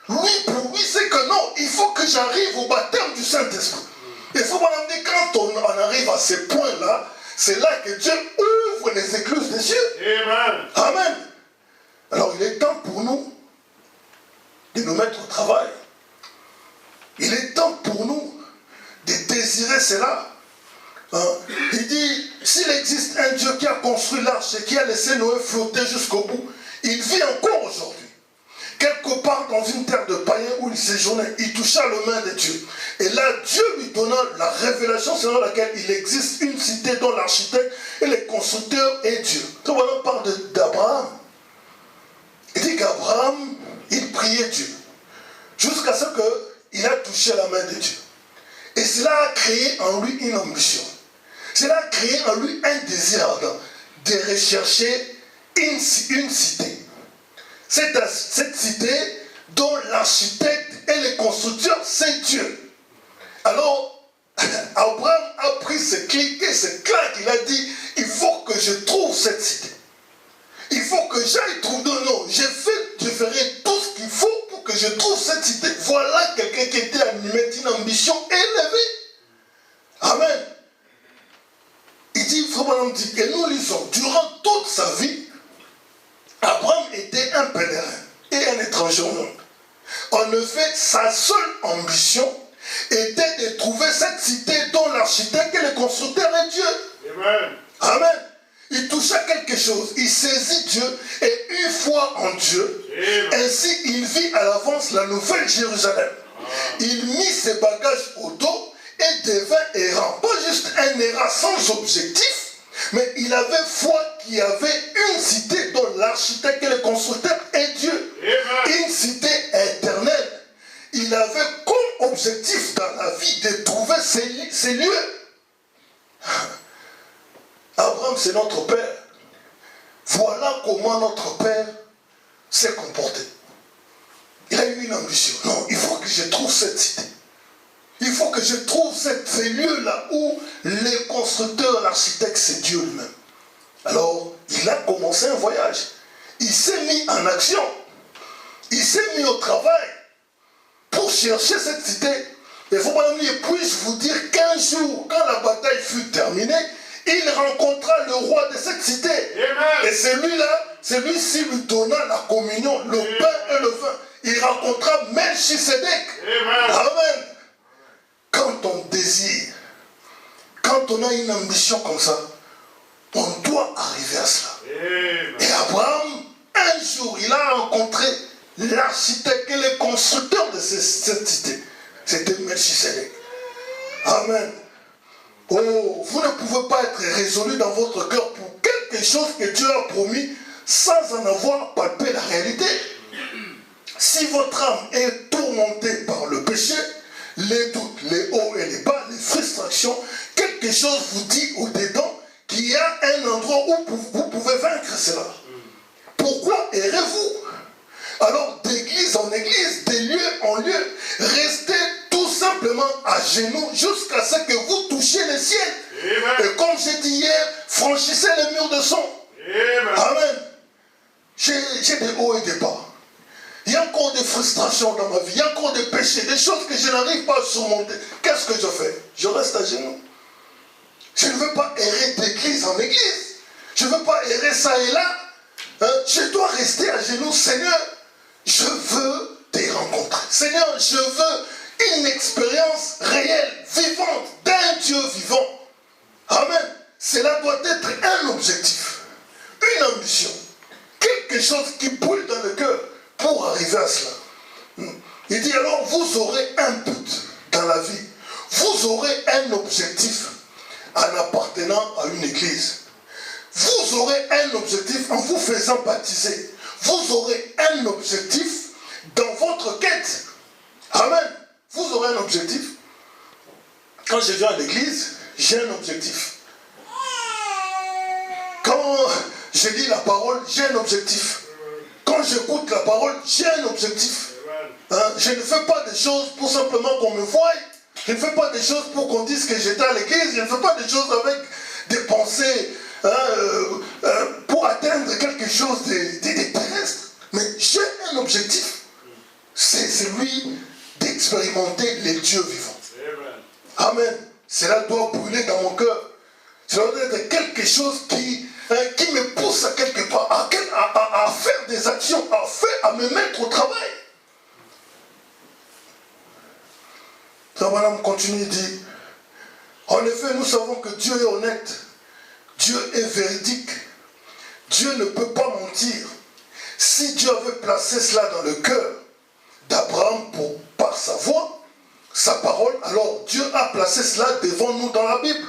Lui, pour lui, c'est que non, il faut que j'arrive au baptême du Saint-Esprit. Il faut dire, quand on arrive à ce point-là, c'est là que Dieu ouvre les écluses des cieux. Amen. Amen. Alors, il est temps pour nous de nous mettre au travail. Il est temps pour nous de désirer cela. Il dit, s'il existe un Dieu qui a construit l'arche et qui a laissé Noé flotter jusqu'au bout, il vit encore aujourd'hui. Quelque part dans une terre de païens où il séjournait, il toucha la main de Dieu. Et là, Dieu lui donna la révélation selon laquelle il existe une cité dont l'architecte et les constructeurs est Dieu. Donc on parle d'Abraham. Il dit qu'Abraham, il priait Dieu. Jusqu'à ce qu'il a touché la main de Dieu. Et cela a créé en lui une ambition. Cela a créé en lui un désir ardent de rechercher une cité. Cette cité dont l'architecte et les constructeurs, c'est Dieu. Alors, Abraham a pris ce clic et ce claque, il a dit, il faut que je trouve cette cité. Il faut que j'aille trouver. Non, je ferai tout ce qu'il faut pour que je trouve cette cité. Voilà quelqu'un qui était animé d'une ambition élevée. Amen. Il dit, Frère Branham dit que nous lisons, durant toute sa vie, Abraham était un pèlerin et un étranger au monde. En effet, sa seule ambition était de trouver cette cité dont l'architecte et le constructeur est Dieu. Amen. Amen. Il toucha quelque chose, il saisit Dieu et une foi en Dieu, ainsi il vit à l'avance la nouvelle Jérusalem. Il mit ses bagages au dos et devint errant. Pas juste un errant sans objectif, mais il avait foi qu'il y avait une cité dont l'architecte et le constructeur est Dieu. Amen. Une cité éternelle. Il avait comme objectif dans la vie de trouver ces lieux. Abraham, c'est notre père. Voilà comment notre père s'est comporté. Il a eu une ambition. Non, il faut que je trouve cette cité. Il faut que je trouve ces lieux-là où les constructeurs, l'architecte, c'est Dieu lui-même. Alors, il a commencé un voyage. Il s'est mis en action. Il s'est mis au travail pour chercher cette cité. Il faut pas oublier, puis-je vous dire qu'un jour, quand la bataille fut terminée, il rencontra le roi de cette cité. Amen. Et celui-ci lui donna la communion, le pain et le vin. Il rencontra Melchisedec. Amen. Amen. Quand on désire, quand on a une ambition comme ça, on doit arriver à cela. Amen. Et Abraham, un jour, il a rencontré l'architecte et le constructeur de cette cité. C'était Melchisedec. Amen. Oh, vous ne pouvez pas être résolu dans votre cœur pour quelque chose que Dieu a promis sans en avoir palpé la réalité. Si votre âme est tourmentée par le péché, les doutes, les hauts et les bas, les frustrations, quelque chose vous dit au-dedans qu'il y a un endroit où vous pouvez vaincre cela. Pourquoi errez-vous? Alors, d'église en église, de lieu en lieu, restez tout simplement à genoux jusqu'à ce que vous touchiez le ciel. Amen. Et comme j'ai dit hier, franchissez les murs de son. Amen. Amen. J'ai des hauts et des bas. Il y a encore des frustrations dans ma vie. Il y a encore des péchés, des choses que je n'arrive pas à surmonter. Qu'est-ce que je fais? Je reste à genoux. Je ne veux pas errer d'église en église. Je ne veux pas errer ça et là. Hein? Je dois rester à genoux. Seigneur, je veux te rencontrer. Seigneur, je veux une expérience réelle, vivante, d'un Dieu vivant. Amen. Cela doit être un objectif, une ambition, quelque chose qui brûle dans le cœur pour arriver à cela. Il dit alors, vous aurez un but dans la vie. Vous aurez un objectif en appartenant à une église. Vous aurez un objectif en vous faisant baptiser. Vous aurez un objectif dans votre quête. Amen. Vous aurez un objectif. Quand je viens à l'église, j'ai un objectif. Quand je lis la parole, j'ai un objectif. Quand j'écoute la parole, j'ai un objectif. Hein? Je ne fais pas des choses pour simplement qu'on me voie. Je ne fais pas des choses pour qu'on dise que j'étais à l'église. Je ne fais pas des choses avec des pensées pour atteindre quelque chose de terrestre. Mais j'ai un objectif. C'est celui d'expérimenter les dieux vivants. Amen. Cela doit brûler dans mon cœur. Cela doit être quelque chose qui me pousse à quelque part, à faire des actions, à me mettre au travail. Madame continue, dit, en effet, nous savons que Dieu est honnête, Dieu est véridique, Dieu ne peut pas mentir. Si Dieu avait placé cela dans le cœur d'Abraham par sa voix, sa parole, alors Dieu a placé cela devant nous dans la Bible.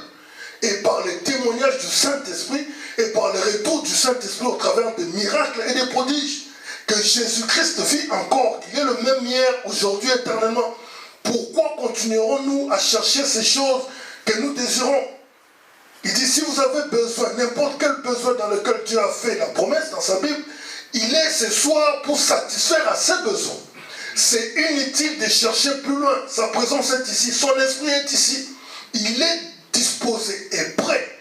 Et par les témoignages du Saint-Esprit et par le retour du Saint-Esprit au travers des miracles et des prodiges que Jésus-Christ vit encore, qu'il est le même hier, aujourd'hui, éternellement. Pourquoi continuerons-nous à chercher ces choses que nous désirons? Il dit, si vous avez besoin, n'importe quel besoin dans lequel Dieu a fait la promesse dans sa Bible, il est ce soir pour satisfaire à ses besoins. C'est inutile de chercher plus loin. Sa présence est ici, son esprit est ici. Il est disposé et prêt,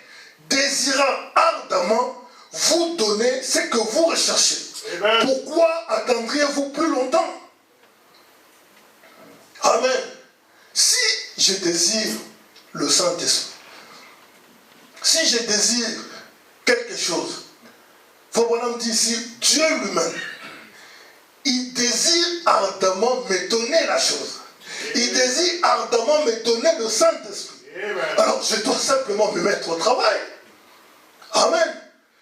désirant ardemment vous donner ce que vous recherchez. Amen. Pourquoi attendriez-vous plus longtemps? Amen. Si je désire le Saint-Esprit, si je désire quelque chose, Fabonam dit ici, Dieu lui-même, il désire ardemment me donner la chose. Il désire ardemment me donner le Saint-Esprit. Alors je dois simplement me mettre au travail. Amen.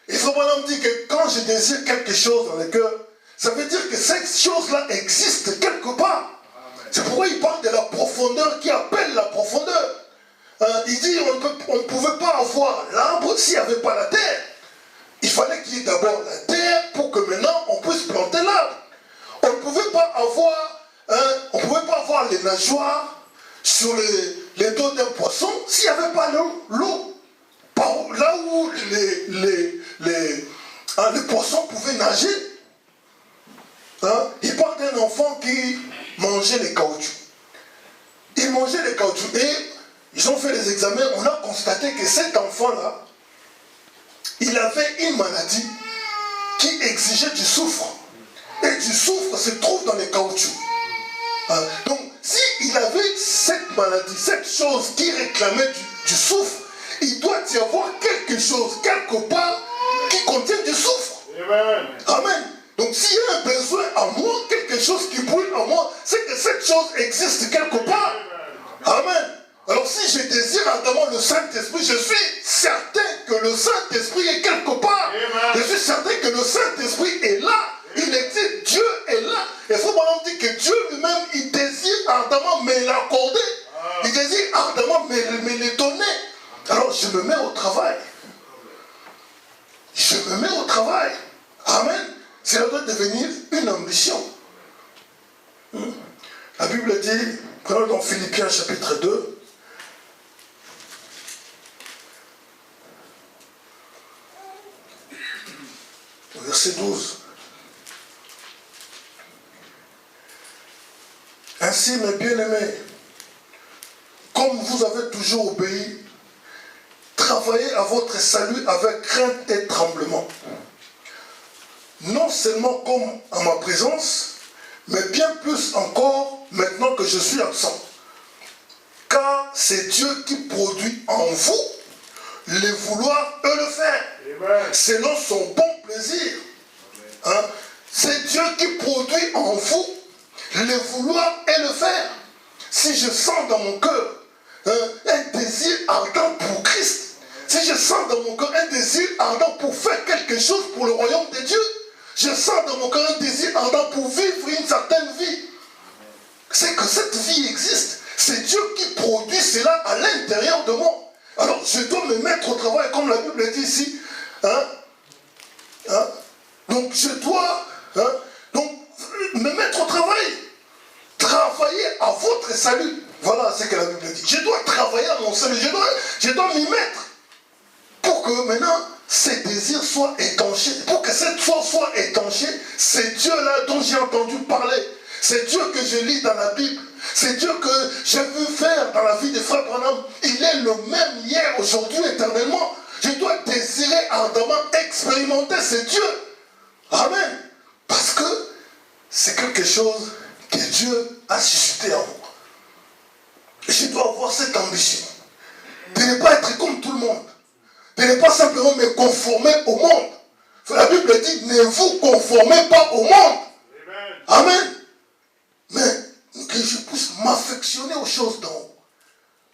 Et Fabonam dit que quand je désire quelque chose dans le cœur, ça veut dire que cette chose-là existe quelque part. C'est pourquoi il parle de la profondeur qui appelle la profondeur. il dit on ne pouvait pas avoir l'arbre s'il n'y avait pas la terre. Il fallait qu'il y ait d'abord la terre pour que maintenant on puisse planter l'arbre. On ne pouvait pas avoir les nageoires sur les dos d'un poisson s'il n'y avait pas l'eau. Là où les poissons pouvaient nager. Il parle d'un enfant qui mangeait les caoutchoucs. Il mangeait les caoutchoucs et ils ont fait les examens. On a constaté que cet enfant-là, il avait une maladie qui exigeait du soufre. Et du soufre se trouve dans les caoutchoucs. Donc, s'il avait cette maladie, cette chose qui réclamait du soufre, il doit y avoir quelque chose, quelque part, qui contient du soufre. Amen. Amen. Donc, s'il y a un besoin en moi, quelque chose qui brûle en moi, c'est que cette chose existe quelque part. Amen. Alors, si je désire ardemment le Saint-Esprit, je suis certain que le Saint-Esprit est quelque part. Amen. Je suis certain que le Saint-Esprit est là. Il existe, Dieu est là. Et faut maintenant dire que Dieu lui-même, il désire ardemment me l'accorder. Il désire ardemment me le donner. Alors je me mets au travail. Je me mets au travail. Amen. Cela doit devenir une ambition. La Bible dit, prenons dans Philippiens chapitre 2. Verset 12. Ainsi, mes bien-aimés, comme vous avez toujours obéi, travaillez à votre salut avec crainte et tremblement. Non seulement comme en ma présence, mais bien plus encore maintenant que je suis absent. Car c'est Dieu qui produit en vous le vouloir et le faire, selon son bon plaisir. C'est Dieu qui produit en vous le vouloir et le faire. Si je sens dans mon cœur un désir ardent pour Christ, si je sens dans mon cœur un désir ardent pour faire quelque chose pour le royaume de Dieu, je sens dans mon cœur un désir ardent pour vivre une certaine vie, c'est que cette vie existe. C'est Dieu qui produit cela à l'intérieur de moi. Alors je dois me mettre au travail, comme la Bible dit ici. Donc je dois me mettre au travail. Travailler à votre salut. Voilà ce que la Bible dit. Je dois travailler à mon salut. Je dois m'y mettre. Pour que maintenant, ces désirs soient étanchés. Pour que cette foi soit étanchée, c'est Dieu-là dont j'ai entendu parler. C'est Dieu que je lis dans la Bible. C'est Dieu que j'ai vu faire dans la vie des frères Branham. Il est le même hier, aujourd'hui, éternellement. Je dois désirer ardemment expérimenter ce Dieu. Amen. Parce que c'est quelque chose que Dieu a suscité en moi. Je dois avoir cette ambition de ne pas être comme tout le monde, de ne pas simplement me conformer au monde. La Bible dit, ne vous conformez pas au monde. Amen. Mais que je puisse m'affectionner aux choses d'en haut,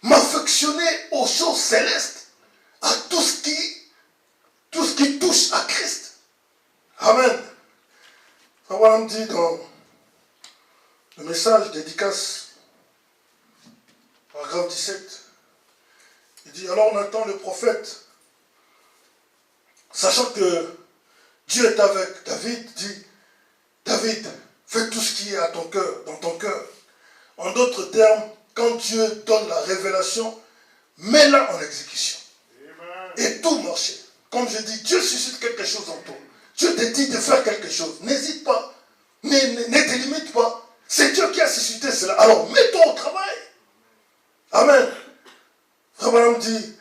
m'affectionner aux choses célestes, à tout ce qui touche à Christ. Amen. Voilà, on dit dans le message dédicace, paragraphe 17, il dit, alors on attend le prophète, sachant que Dieu est avec David, dit, David, fais tout ce qui est à ton cœur, dans ton cœur. En d'autres termes, quand Dieu donne la révélation, mets-la en exécution. Et tout marche. Comme je dis, Dieu suscite quelque chose en toi. Dieu te dit de faire quelque chose. N'hésite pas. Ne te limite pas. C'est Dieu qui a suscité cela. Alors, mets-toi au travail. Amen. Frère Branham dit,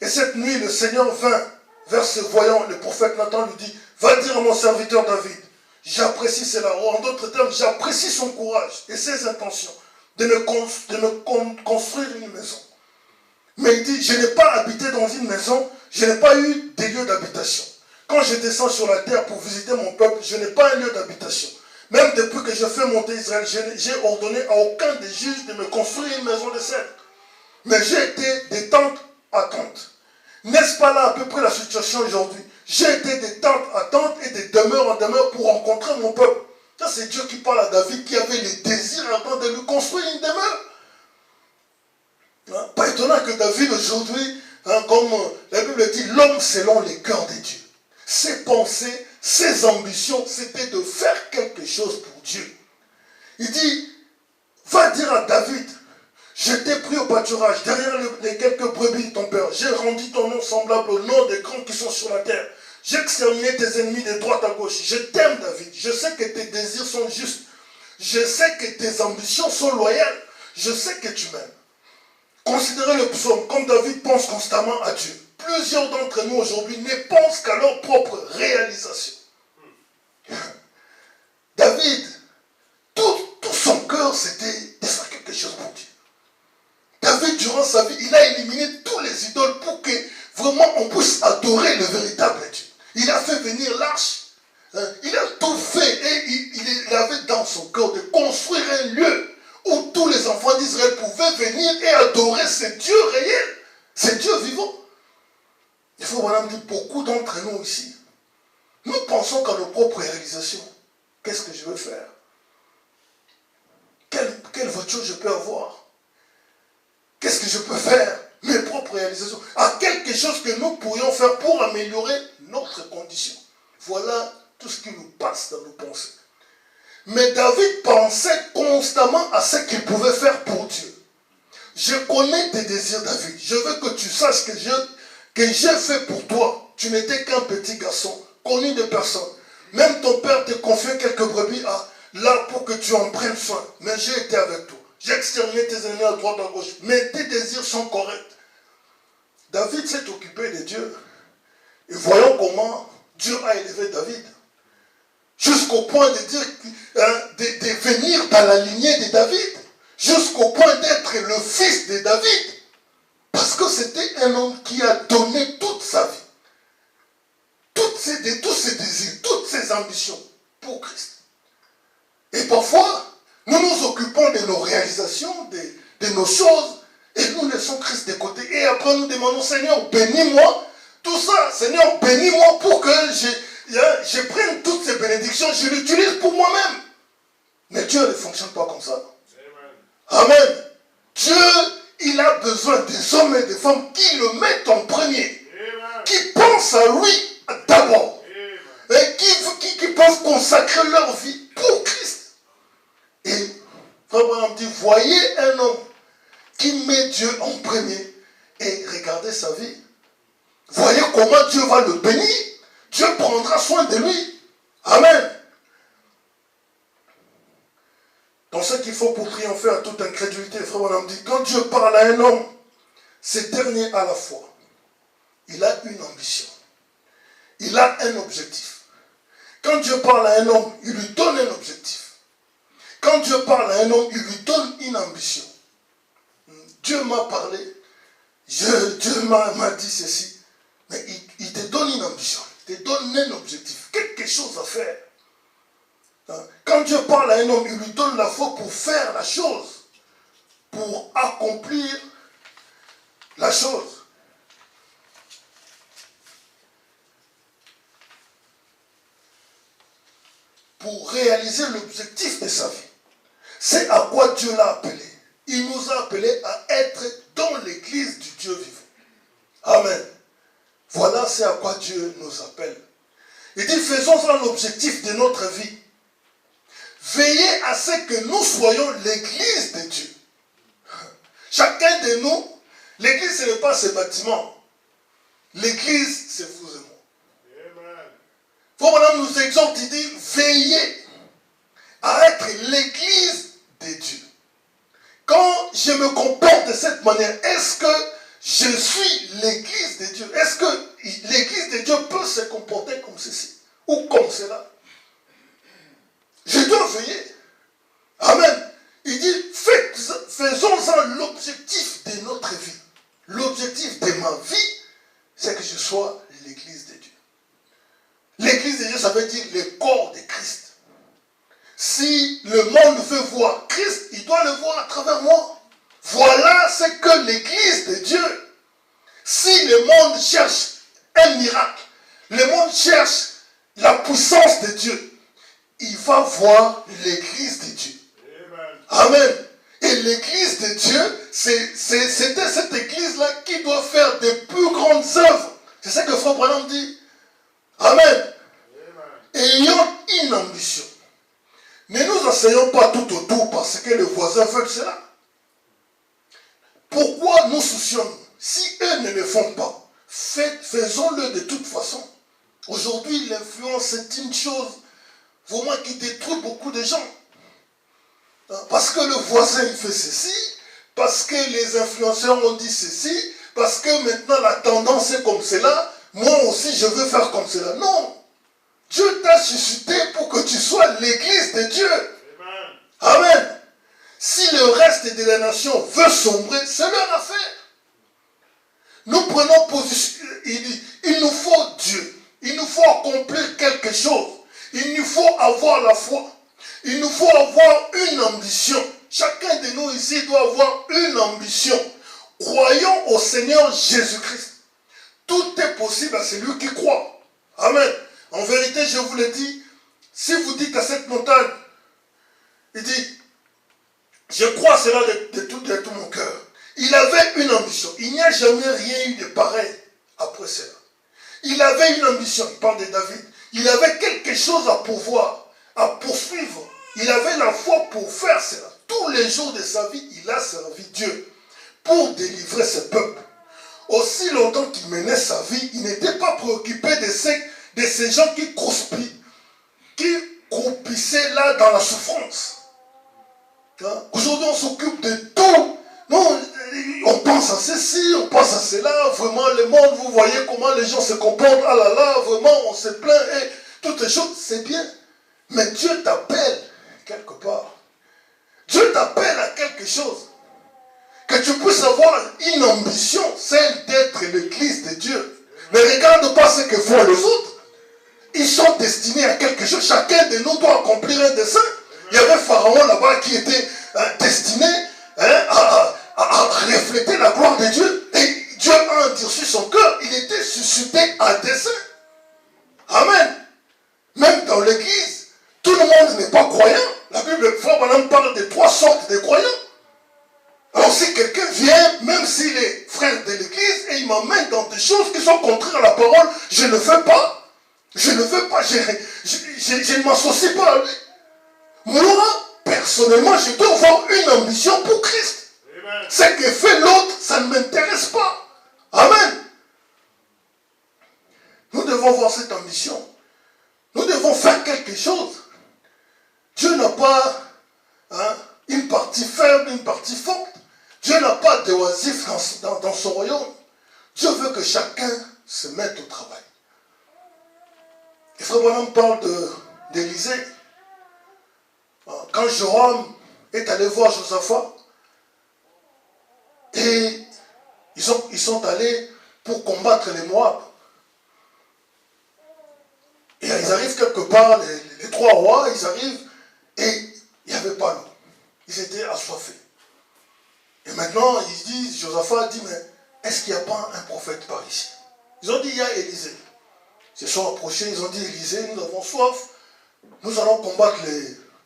et cette nuit, le Seigneur vint vers ce voyant, le prophète Nathan lui dit, va dire à mon serviteur David, j'apprécie cela. En d'autres termes, j'apprécie son courage et ses intentions de me construire une maison. Mais il dit, je n'ai pas habité dans une maison, je n'ai pas eu des lieux d'habitation. Quand je descends sur la terre pour visiter mon peuple, je n'ai pas un lieu d'habitation. Même depuis que je fais monter Israël, j'ai ordonné à aucun des juges de me construire une maison de cèdre. Mais j'ai été de tente à tente. N'est-ce pas là à peu près la situation aujourd'hui? J'ai été de tente à tente et de demeure en demeure pour rencontrer mon peuple. Ça, c'est Dieu qui parle à David qui avait le désir avant de lui construire une demeure. Hein? Pas étonnant que David aujourd'hui, hein, comme la Bible dit, l'homme selon les cœurs de Dieu. Ses pensées, ses ambitions, c'était de faire quelque chose pour Dieu. Il dit, va dire à David, je t'ai pris au pâturage, derrière les quelques brebis de ton père. J'ai rendu ton nom semblable au nom des grands qui sont sur la terre. J'ai exterminé tes ennemis de droite à gauche. Je t'aime, David. Je sais que tes désirs sont justes. Je sais que tes ambitions sont loyales. Je sais que tu m'aimes. Considérez le psaume comme David pense constamment à Dieu. Plusieurs d'entre nous aujourd'hui ne pensent qu'à leur propre réalisation. David, tout son cœur, c'était de faire quelque chose pour Dieu. David, durant sa vie, il a éliminé tous les idoles pour que vraiment on puisse adorer le véritable Dieu. Il a fait venir l'arche. Il a tout fait et il avait dans son cœur de construire un lieu où tous les enfants d'Israël pouvaient venir et adorer ce Dieu réel, ce Dieu vivant. Il faut vraiment dire, beaucoup d'entre nous ici, nous pensons qu'à nos propres réalisations. Qu'est-ce que je veux faire? Quelle voiture je peux avoir? Qu'est-ce que je peux faire? Mes propres réalisations. À quelque chose que nous pourrions faire pour améliorer notre condition. Voilà tout ce qui nous passe dans nos pensées. Mais David pensait constamment à ce qu'il pouvait faire pour Dieu. Je connais tes désirs, David. Je veux que tu saches que j'ai fait pour toi. Tu n'étais qu'un petit garçon, connu de personne. Même ton père te confiait quelques brebis là pour que tu en prennes soin. Mais j'ai été avec toi. J'ai exterminé tes ennemis à droite à gauche. Mais tes désirs sont corrects. David s'est occupé de Dieu. Et voyons comment Dieu a élevé David. Jusqu'au point de dire, de venir dans la lignée de David. Jusqu'au point d'être le fils de David. Parce que c'était un homme qui a donné toute sa vie. Tous ses désirs, toutes ses ambitions pour Christ. Et parfois, nous nous occupons de nos réalisations, de nos choses, et nous laissons Christ de côté. Et après, nous demandons, Seigneur, bénis-moi. Tout ça, Seigneur, bénis-moi pour que je prenne toutes ces bénédictions, je l'utilise pour moi-même. Mais Dieu ne fonctionne pas comme ça. Amen. Dieu, il a besoin des hommes et des femmes qui le mettent en premier. Amen. Qui pensent à lui d'abord. Et qui peuvent consacrer leur vie pour Christ. Et vraiment, on dit, voyez un homme qui met Dieu en premier et regardez sa vie. Voyez comment Dieu va le bénir. Dieu prendra soin de lui. Amen. Donc ce qu'il faut pour triompher à toute incrédulité, frère, on dit, quand Dieu parle à un homme, c'est dernier à la fois. Il a une ambition. Il a un objectif. Quand Dieu parle à un homme, il lui donne un objectif. Quand Dieu parle à un homme, il lui donne une ambition. Dieu m'a parlé, Dieu m'a dit ceci, mais il te donne une ambition, il te donne un objectif, quelque chose à faire. Quand Dieu parle à un homme, il lui donne la foi pour faire la chose, pour accomplir la chose. Pour réaliser l'objectif de sa vie. C'est à quoi Dieu l'a appelé. Il nous a appelés à être dans l'église du Dieu vivant. Amen. Voilà, c'est à quoi Dieu nous appelle. Il dit, faisons-en l'objectif de notre vie. Veillez à ce que nous soyons l'église de Dieu. Chacun de nous, l'église, ce n'est pas ce bâtiment. L'église, c'est vous et moi. Voilà, nous exhorte, il dit, veillez à être l'église de Dieu. Quand je me comporte de cette manière, est-ce que je suis l'église de Dieu? Est-ce que l'église de Dieu peut se comporter comme ceci ou comme cela? Je dois veiller. Amen. Il dit, faisons-en l'objectif de notre vie. L'objectif de ma vie, c'est que je sois l'église de Dieu. L'église de Dieu, ça veut dire le corps de Christ. Si le monde veut voir Christ, il doit le voir à travers moi. Voilà ce que l'église de Dieu. Si le monde cherche un miracle, le monde cherche la puissance de Dieu, il va voir l'église de Dieu. Amen. Et l'église de Dieu, c'était cette église-là qui doit faire des plus grandes œuvres. C'est ça que Frère Branham dit. Amen. Ayant une ambition. Ne nous enseignons pas tout autour parce que les voisins veulent cela. Pourquoi nous soucions-nous? Si eux ne le font pas, faisons-le de toute façon. Aujourd'hui, l'influence est une chose vraiment qui détruit beaucoup de gens. Parce que le voisin il fait ceci, parce que les influenceurs ont dit ceci, parce que maintenant la tendance est comme cela, moi aussi je veux faire comme cela. Non! Dieu t'a suscité pour que tu sois l'église de Dieu. Amen. Si le reste de la nation veut sombrer, c'est leur affaire. Nous prenons position, il dit, il nous faut Dieu. Il nous faut accomplir quelque chose. Il nous faut avoir la foi. Il nous faut avoir une ambition. Chacun de nous ici doit avoir une ambition. Croyons au Seigneur Jésus-Christ. Tout est possible à celui qui croit. Amen. En vérité, je vous le dis, si vous dites à cette montagne, il dit, je crois cela de tout mon cœur. Il avait une ambition. Il n'y a jamais rien eu de pareil après cela. Il avait une ambition. Il parle de David. Il avait quelque chose à pouvoir, à poursuivre. Il avait la foi pour faire cela. Tous les jours de sa vie, il a servi Dieu pour délivrer ce peuple. Aussi longtemps qu'il menait sa vie, il n'était pas préoccupé de ces gens qui croupissaient là dans la souffrance. Hein? Aujourd'hui, on s'occupe de tout. Non, on pense à ceci, on pense à cela. Vraiment, le monde, vous voyez comment les gens se comportent. Ah là là, vraiment, on se plaint. Et toutes les choses, c'est bien. Mais Dieu t'appelle quelque part. Dieu t'appelle à quelque chose. Que tu puisses avoir une ambition, celle d'être l'église de Dieu. Ne regarde pas ce que font les autres. Ils sont destinés à quelque chose. Chacun de nous doit accomplir un dessein. Il y avait Pharaon là-bas qui était destiné à refléter la gloire de Dieu. Et Dieu a endurci son cœur. Il était suscité à dessein. Amen. Même dans l'église, tout le monde n'est pas croyant. La Bible, Frère Branham parle de 3 sortes de croyants. Alors si quelqu'un vient, même s'il est frère de l'église, et il m'emmène dans des choses qui sont contraires à la parole, je ne fais pas. Je ne veux pas, je ne m'associe pas à lui. Moi, personnellement, je dois avoir une ambition pour Christ. Amen. Ce que fait l'autre, ça ne m'intéresse pas. Amen. Nous devons avoir cette ambition. Nous devons faire quelque chose. Dieu n'a pas une partie faible, une partie forte. Dieu n'a pas d'oisif dans son royaume. Dieu veut que chacun se mette au travail. Et Frère Branham parle d'Élisée. Quand Joram est allé voir Josaphat, et ils sont allés pour combattre les Moab. Et ils arrivent quelque part, les 3 rois, ils arrivent, et il n'y avait pas l'eau. Ils étaient assoiffés. Et maintenant, ils disent, Josaphat dit, mais est-ce qu'il n'y a pas un prophète par ici? Ils ont dit, il y a Élisée. Ils se sont approchés, ils ont dit, Élisée, nous avons soif, nous allons combattre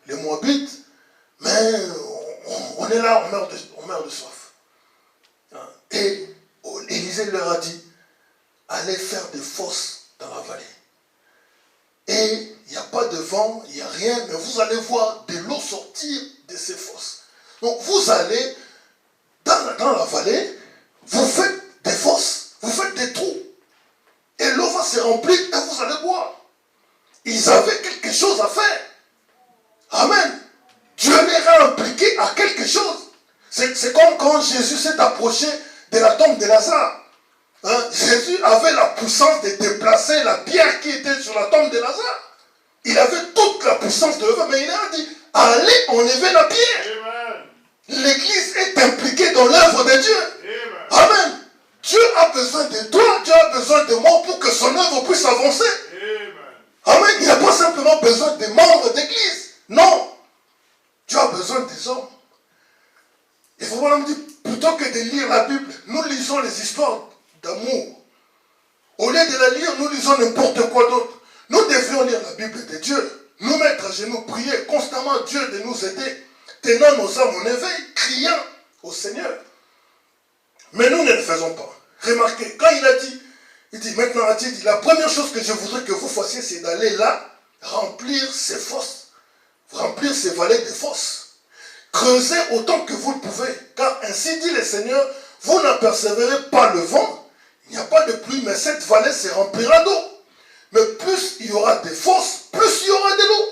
les Moabites, mais on est là, on meurt de soif. Et Élisée leur a dit, allez faire des fosses dans la vallée. Et il n'y a pas de vent, il n'y a rien, mais vous allez voir de l'eau sortir de ces fosses. Donc vous allez dans la vallée, vous faites des fosses, vous faites des trous. Et l'eau va se remplir et vous allez boire. Ils avaient quelque chose à faire. Amen. Dieu les a impliqués à quelque chose. C'est comme quand Jésus s'est approché de la tombe de Lazare. Jésus avait la puissance de déplacer la pierre qui était sur la tombe de Lazare. Il avait toute la puissance de lever, mais il a dit, allez enlever la pierre. L'église est impliquée dans l'œuvre de Dieu. Amen. Dieu a besoin de toi, Dieu a besoin de moi pour que son œuvre puisse avancer. Amen. Il n'a pas simplement besoin des membres d'église. Non. Dieu a besoin des hommes. Il faut vraiment dire, plutôt que de lire la Bible, nous lisons les histoires d'amour. Au lieu de la lire, nous lisons n'importe quoi d'autre. Nous devrions lire la Bible de Dieu, nous mettre à genoux, prier constamment Dieu de nous aider tenant nos âmes en éveil, criant au Seigneur. Mais nous ne le faisons pas. Remarquez, quand il dit maintenant, a-t-il dit, la première chose que je voudrais que vous fassiez, c'est d'aller là, remplir ces fosses, remplir ces vallées de fosses. Creusez autant que vous le pouvez, car ainsi dit le Seigneur, vous n'apercevrez pas le vent, il n'y a pas de pluie, mais cette vallée se remplira d'eau. Mais plus il y aura des fosses, plus il y aura de l'eau.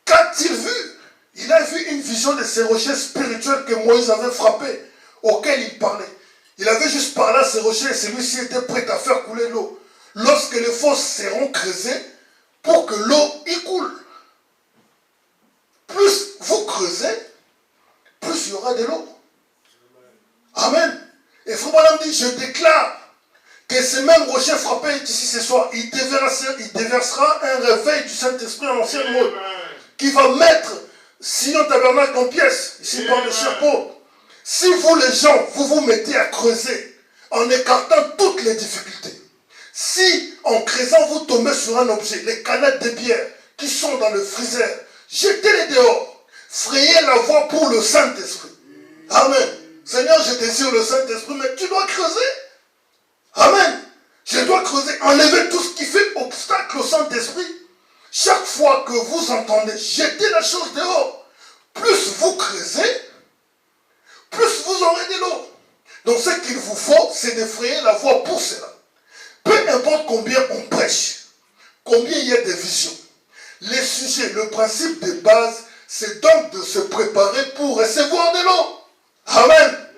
Qu'a-t-il vu? Il a vu une vision de ces rochers spirituels que Moïse avait frappés, auxquels il parlait. Il avait juste parlé à ces rochers et celui-ci était prêt à faire couler l'eau. Lorsque les fosses seront creusées, pour que l'eau y coule. Plus vous creusez, plus il y aura de l'eau. Amen. Et Frère Branham dit, je déclare que ce même rocher frappé ici ce soir, il déversera un réveil du Saint-Esprit en ancien mode, qui va mettre Sion Tabernacle en pièces, ici par le chapeau. Si vous les gens, vous vous mettez à creuser, en écartant toutes les difficultés, si en creusant vous tombez sur un objet, les canettes de bière qui sont dans le freezer, jetez-les dehors, frayez la voie pour le Saint-Esprit. Amen. Seigneur, je désire le Saint-Esprit, mais tu dois creuser. Amen. Je dois creuser, enlever tout ce qui fait obstacle au Saint-Esprit. Chaque fois que vous entendez, jetez la chose dehors. Plus vous creusez, plus vous aurez de l'eau. Donc ce qu'il vous faut, c'est de frayer la voie pour cela. Peu importe combien on prêche, combien il y a de visions. Les sujets, le principe de base, c'est donc de se préparer pour recevoir de l'eau. Amen.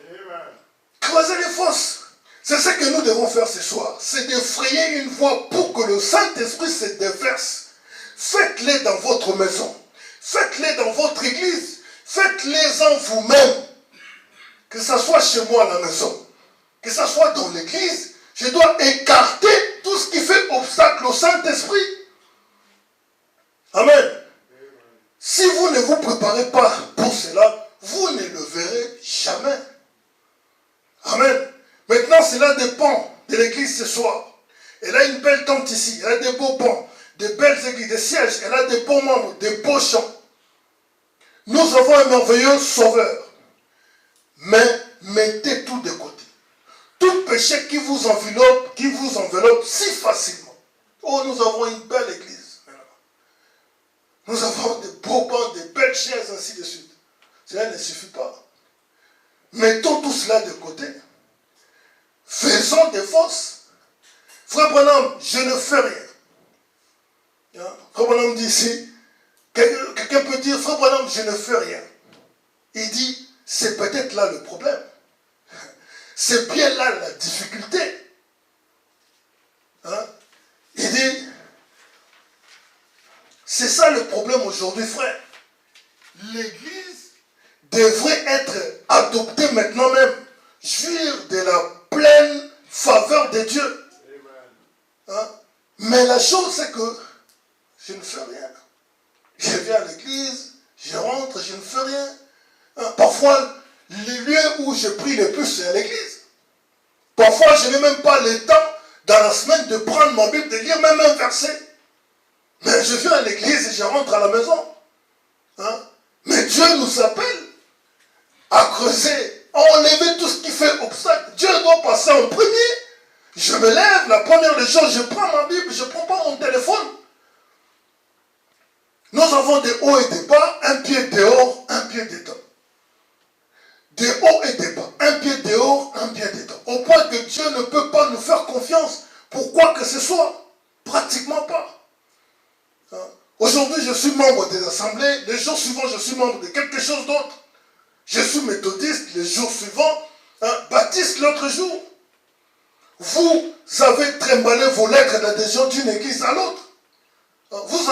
Creuser les fosses. C'est ce que nous devons faire ce soir. C'est de frayer une voie pour que le Saint-Esprit se déverse. Faites-les dans votre maison. Faites-les dans votre église. Faites-les en vous-même. Que ce soit chez moi à la maison. Que ce soit dans l'église. Je dois écarter tout ce qui fait obstacle au Saint-Esprit. Amen. Si vous ne vous préparez pas pour cela, vous ne le verrez jamais. Amen. Maintenant, cela dépend de l'église ce soir. Elle a une belle tente ici, elle a des beaux bancs, des belles églises, des sièges, elle a des beaux membres, des beaux chants. Nous avons un merveilleux sauveur. Mais mettez tout de côté. Tout péché qui vous enveloppe si facilement. Oh, nous avons une belle église. Nous avons des beaux bancs, des belles chaises, ainsi de suite. Cela ne suffit pas. Mettons tout cela de côté. Faisons des fosses. Frère Branham, je ne fais rien. Frère Branham dit ici, quelqu'un peut dire, Frère Branham, je ne fais rien. Il dit, c'est peut-être là le problème. C'est bien là la difficulté. Il dit, c'est ça le problème aujourd'hui, frère. L'église devrait être adoptée maintenant même, jouir de la pleine faveur de Dieu. Mais la chose, c'est que je ne fais rien. Je viens à l'église, je rentre, je ne fais rien. Parfois, les lieux où je prie le plus, c'est à l'église. Parfois, je n'ai même pas le temps dans la semaine de prendre ma Bible, de lire même un verset. Mais je viens à l'église et je rentre à la maison. Mais Dieu nous appelle à creuser, à enlever tout ce qui fait obstacle. Dieu doit passer en premier. Je me lève, la première des choses, je prends ma Bible, je ne prends pas mon téléphone. Nous avons des hauts et des bas, un pied dehors, un pied dedans. Des hauts et des bas, un pied dehors, un pied dedans. Au point que Dieu ne peut pas nous faire confiance pour quoi que ce soit. Pratiquement pas. Aujourd'hui, je suis membre des assemblées. Les jours suivants, je suis membre de quelque chose d'autre. Je suis méthodiste. Les jours suivants, baptiste l'autre jour. Vous avez trimballé vos lettres d'adhésion d'une église à l'autre. Vous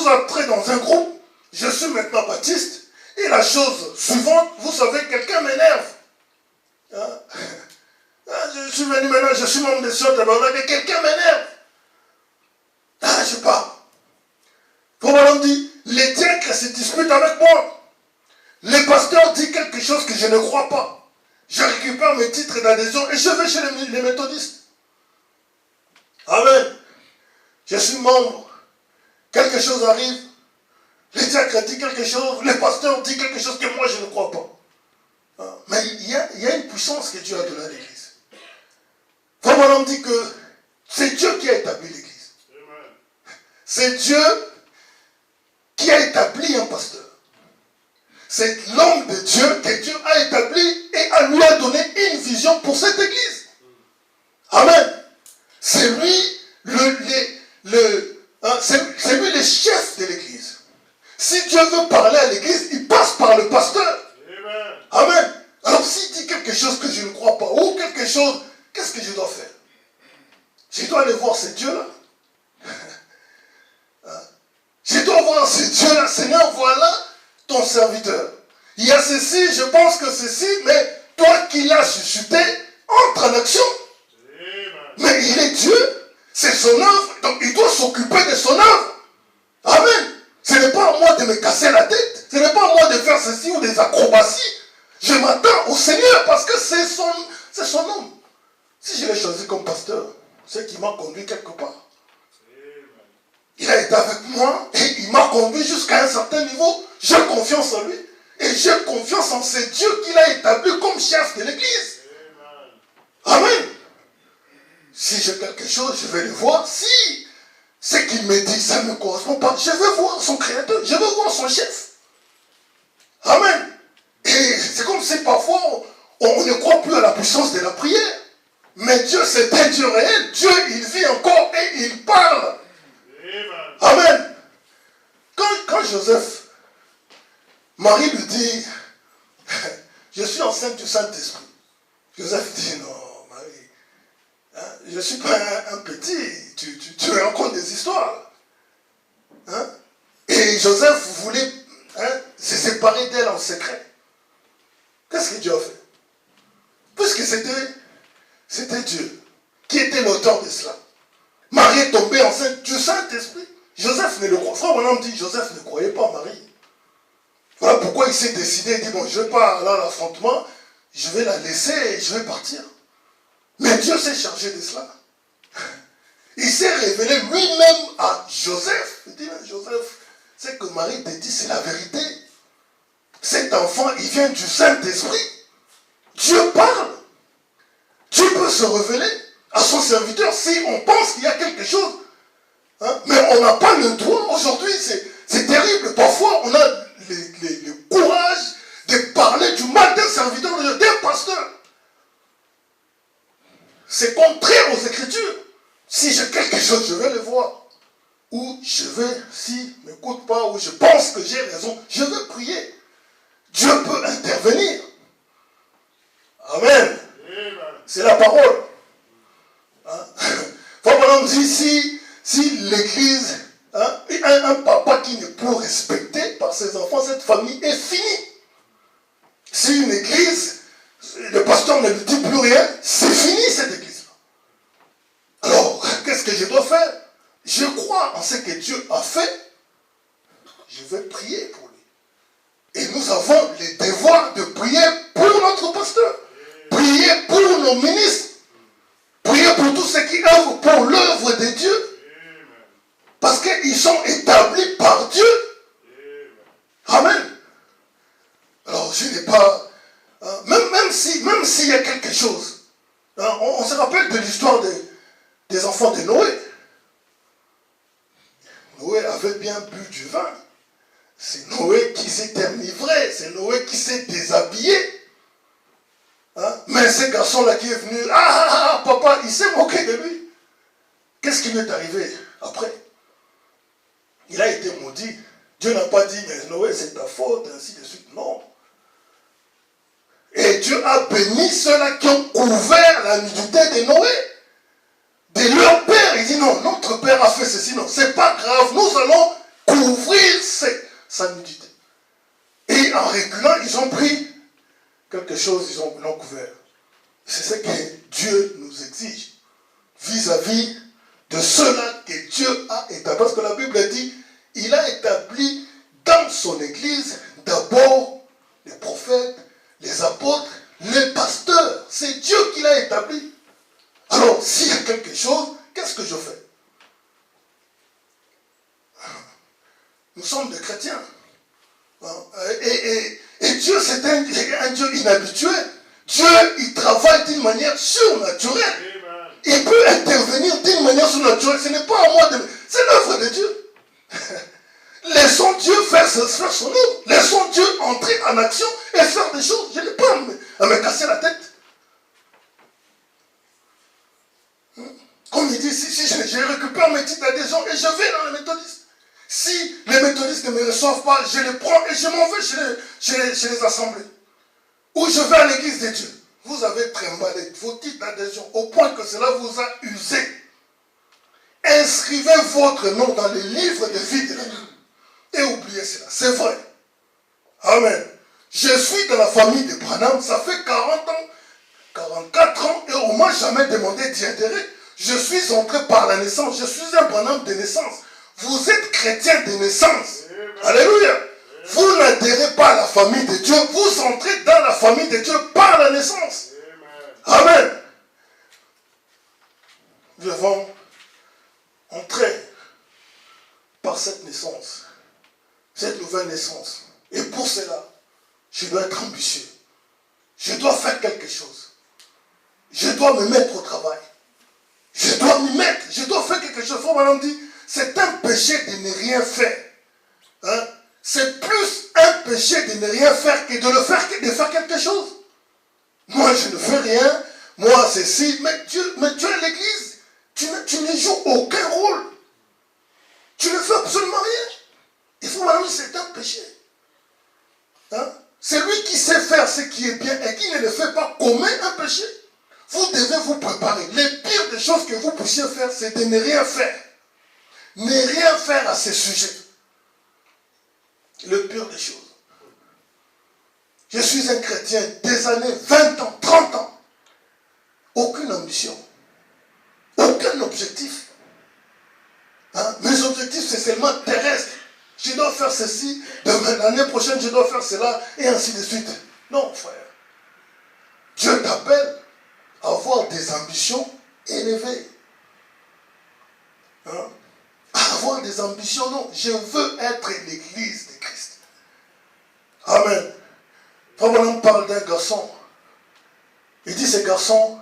entrez dans un groupe. Je suis maintenant baptiste. Et la chose suivante, vous savez, quelqu'un m'énerve. Je suis venu maintenant, je suis membre de Sion Tabernacle et quelqu'un m'énerve. Je pars. Comme on dit, les diacres se disputent avec moi. Le pasteur dit quelque chose que je ne crois pas. Je récupère mes titres d'adhésion et je vais chez les méthodistes. Amen. Je suis membre. Quelque chose arrive. Le diacre dit quelque chose, le pasteur dit quelque chose que moi je ne crois pas. Hein? Mais il y a une puissance que Dieu a donnée à l'église. Frère Branham dit que c'est Dieu qui a établi l'église. C'est Dieu qui a établi un pasteur. C'est l'homme de Dieu que Dieu a établi et lui a donné une vision pour cette église. Amen. C'est lui c'est lui le chef de l'église. Si Dieu veut parler à l'église, il passe par le pasteur. Amen. Alors s'il dit quelque chose que je ne crois pas, ou quelque chose, qu'est-ce que je dois faire? Je dois aller voir ce Dieu-là. Je dois voir ce Dieu-là. Seigneur, voilà ton serviteur. Il y a ceci, je pense que ceci, mais toi qui l'as suscité, entre en action. Mais il est Dieu, c'est son œuvre, donc il doit s'occuper de son œuvre. Amen. Ce n'est pas à moi de me casser la tête, ce n'est pas à moi de faire ceci ou des acrobaties. Je m'attends au Seigneur parce que c'est son homme. Si je l'ai choisi comme pasteur, c'est qu'il m'a conduit quelque part. Il a été avec moi et il m'a conduit jusqu'à un certain niveau. J'ai confiance en lui et j'ai confiance en ce Dieu qu'il a établi comme chef de l'église. Amen. Si j'ai quelque chose, je vais le voir. Si ce qu'il me dit, ça ne me correspond pas, je vais voir son créateur, je vais voir son chef. Amen. Et c'est comme si parfois on ne croit plus à la puissance de la prière. Mais Dieu, c'est un Dieu réel. Dieu, il vit encore et il parle. Amen. Quand Joseph, Marie lui dit, je suis enceinte du Saint-Esprit. Joseph dit, non, Marie, hein, je ne suis pas un petit, tu racontes des histoires. Hein? Et Joseph voulait se séparer d'elle en secret. Qu'est-ce que Dieu a fait? Puisque c'était Dieu qui était l'auteur de cela. Marie est tombée enceinte du Saint-Esprit. Joseph ne le croyait pas. Frère Branham dit, Joseph ne croyait pas Marie. Voilà pourquoi il s'est décidé, il dit, bon, je ne vais pas aller à l'affrontement, je vais la laisser et je vais partir. Mais Dieu s'est chargé de cela. Il s'est révélé lui-même à Joseph. Il dit, Joseph, c'est que Marie te dit, c'est la vérité. Cet enfant, il vient du Saint-Esprit. Dieu parle. Dieu peut se révéler à son serviteur si on pense qu'il y a quelque chose. Hein? Mais on n'a pas le droit. Aujourd'hui, c'est terrible. Parfois, on a le courage de parler du mal d'un serviteur, d'un pasteur. C'est contraire aux Écritures. Si j'ai quelque chose, je vais le voir. Ou je vais, s'il ne m'écoute pas, ou je pense que j'ai raison, je vais prier. Dieu peut intervenir. Amen. C'est la parole. Hein? Frère dit, si l'église, hein, un papa qui n'est plus respecté par ses enfants, cette famille est finie. Si une église, le pasteur ne lui dit plus rien, c'est fini cette église-là. Alors, qu'est-ce que je dois faire? Je crois en ce que Dieu a fait. Je vais prier pour lui. Et nous avons le devoir de prier pour notre pasteur. Prier pour nos ministres. Prier pour tous ceux qui œuvrent pour l'œuvre de Dieu. Parce qu'ils sont établis par Dieu. Amen. Alors, je n'ai pas... même s'il y a quelque chose, on se rappelle de l'histoire des enfants de Noé. Noé avait bien bu du vin. C'est Noé qui s'est enivré. C'est Noé qui s'est déshabillé. Hein? Mais ce garçon-là qui est venu, papa, il s'est moqué de lui. Qu'est-ce qui lui est arrivé après? Il a été maudit. Dieu n'a pas dit, mais Noé, c'est ta faute, ainsi de suite. Non. Et Dieu a béni ceux-là qui ont couvert la nudité de Noé. De leur père. Il dit, non, notre père a fait ceci. Non, c'est pas grave. Nous allons couvrir sa nudité. Et en reculant, ils ont pris quelque chose, ils l'ont couvert. C'est ce que Dieu nous exige vis-à-vis de ceux-là que Dieu a établi. Parce que la Bible dit, il a établi dans son église d'abord les prophètes, les apôtres, les pasteurs. C'est Dieu qui l'a établi. Alors, s'il y a quelque chose, qu'est-ce que je fais? Nous sommes des chrétiens. Et Dieu, c'est un Dieu inhabitué. Dieu, il travaille d'une manière surnaturelle. Il peut intervenir d'une manière surnaturelle. Ce n'est pas à moi de... C'est l'œuvre de Dieu. Laissons Dieu faire son œuvre. Laissons Dieu entrer en action et faire des choses. Je n'ai pas à me casser la tête. Comme il dit, si je récupère mes titres d'adhésion et je vais dans les méthodistes. Si les méthodistes ne me reçoivent pas, je les prends et je m'en vais chez les assemblées. Ou je vais à l'église de Dieu. Vous avez trimballé vos titres d'adhésion au point que cela vous a usé. Inscrivez votre nom dans les livres de vie de la Bible. Et oubliez cela. C'est vrai. Amen. Je suis dans la famille de Branham. Ça fait 40 ans, 44 ans et on ne m'a jamais demandé d'y adhérer. Je suis entré par la naissance. Je suis un Branham de naissance. Vous êtes chrétien de naissance. Alléluia. Vous n'adhérez pas à la famille de Dieu. Vous entrez dans la famille de Dieu par la naissance. Amen. Nous devons entrer par cette naissance. Cette nouvelle naissance. Et pour cela, je dois être ambitieux. Je dois faire quelque chose. Je dois me mettre au travail. Je dois m'y mettre. Je dois faire quelque chose. Frère Madame dit, c'est un péché de ne rien faire. Hein? C'est plus un péché de ne rien faire que de faire quelque chose. Moi, je ne fais rien. Moi, c'est si. Mais Dieu est l'église. Tu ne joues aucun rôle. Tu ne fais absolument rien. Il faut Madame, c'est un péché. Hein? C'est lui qui sait faire ce qui est bien et qui ne le fait pas commet un péché. Vous devez vous préparer. Les pires des choses que vous puissiez faire, c'est de ne rien faire. Ne rien faire à ces sujets. Le pire des choses. Je suis un chrétien des années 20 ans, 30 ans. Aucune ambition. Aucun objectif. Hein? Mes objectifs, c'est seulement terrestre. Je dois faire ceci, l'année prochaine, je dois faire cela, et ainsi de suite. Non, frère. Dieu t'appelle à avoir des ambitions élevées. Hein? Avoir des ambitions, non. Je veux être l'église de Christ. Amen. On parle d'un garçon. Il dit, ce garçon,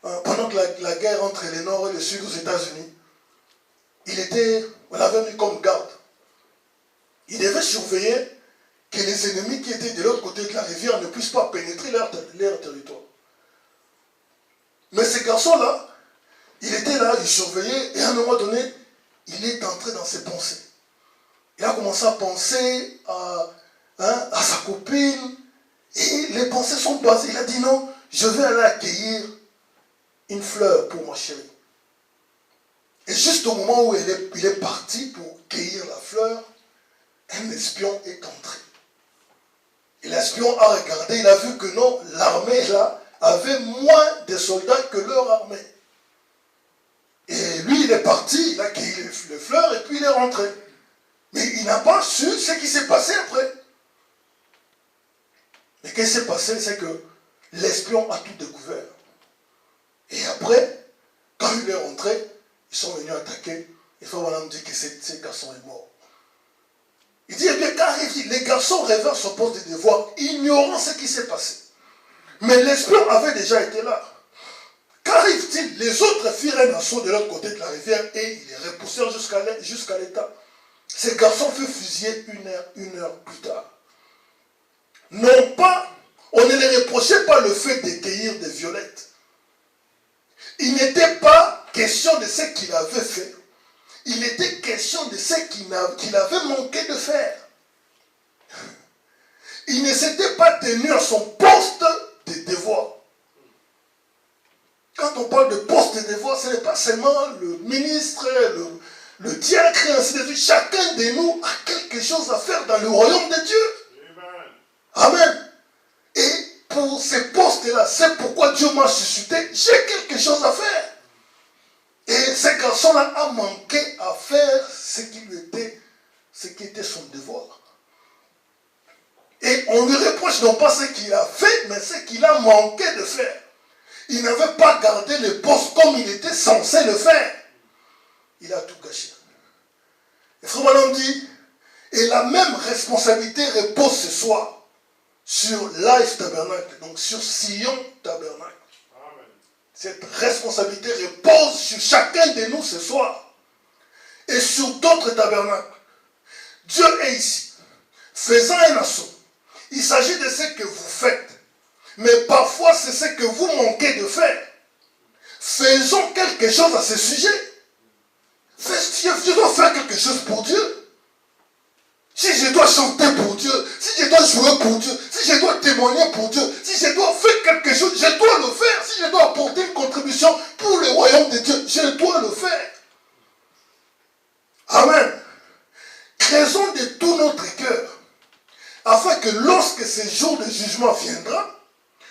pendant que la guerre entre le Nord et le Sud aux États-Unis, on l'avait mis comme garde. Il devait surveiller que les ennemis qui étaient de l'autre côté de la rivière ne puissent pas pénétrer leur territoire. Mais ce garçon-là, il était là, il surveillait, et à un moment donné, il est entré dans ses pensées. Il a commencé à penser à sa copine, et les pensées sont basées. Il a dit non, je vais aller accueillir une fleur pour ma chérie. Et juste au moment où il est parti pour cueillir la fleur, un espion est entré. Et l'espion a regardé, il a vu que non, l'armée là avait moins de soldats que leur armée. Et lui, il est parti, il a cueilli les fleurs et puis il est rentré. Mais il n'a pas su ce qui s'est passé après. Mais ce qui s'est passé, c'est que l'espion a tout découvert. Et après, quand il est rentré, ils sont venus attaquer. Il faut me dire que ce garçon est mort. Il dit, eh bien, quand les garçons rêveurs se posent des devoirs, ignorant ce qui s'est passé. Mais l'espion avait déjà été là. Qu'arrive-t-il? Les autres firent un assaut de l'autre côté de la rivière et ils les repoussèrent jusqu'à l'état. Ces garçons furent fusillés une heure plus tard. Non pas, on ne les reprochait pas le fait de cueillir des violettes. Il n'était pas question de ce qu'il avait fait. Il était question de ce qu'il avait manqué de faire. Il ne s'était pas tenu à son poste de devoir. Quand on parle de poste de devoir, ce n'est pas seulement le ministre, le diacre, ainsi de suite. Chacun de nous a quelque chose à faire dans le royaume de Dieu. Amen. Et pour ces postes-là, c'est pourquoi Dieu m'a suscité. J'ai quelque chose à faire. Et ce garçon-là a manqué à faire ce qui était son devoir. Et on lui reproche non pas ce qu'il a fait, mais ce qu'il a manqué de faire. Il n'avait pas gardé le poste comme il était censé le faire. Il a tout gâché. Et Frère Branham dit, Et la même responsabilité repose ce soir sur Life Tabernacle, donc sur Sion Tabernacle. Cette responsabilité repose sur chacun de nous ce soir et sur d'autres tabernacles. Dieu est ici, faisant un assaut. Il s'agit de ce que vous faites, mais parfois c'est ce que vous manquez de faire. Faisons quelque chose à ce sujet. Je dois faire quelque chose pour Dieu. Si je dois chanter pour Dieu, si je dois jouer pour Dieu, si je dois témoigner pour Dieu, si je dois faire quelque chose, je dois le faire. Si je dois apporter une contribution pour le royaume de Dieu, je dois le faire. Amen. Créons de tout notre cœur, afin que lorsque ce jour de jugement viendra,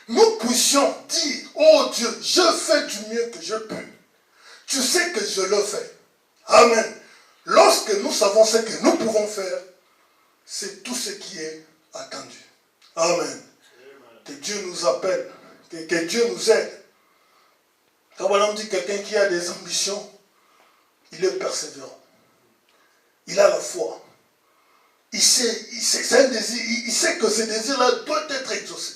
nous puissions dire, oh Dieu, je fais du mieux que je peux. Tu sais que je le fais. Amen. Lorsque nous savons ce que nous pouvons faire, c'est tout ce qui est attendu. Amen. Que Dieu nous appelle, que Dieu nous aide. Quand on dit quelqu'un qui a des ambitions, il est persévérant. Il a la foi. C'est un désir, il sait que ce désir-là doit être exaucé.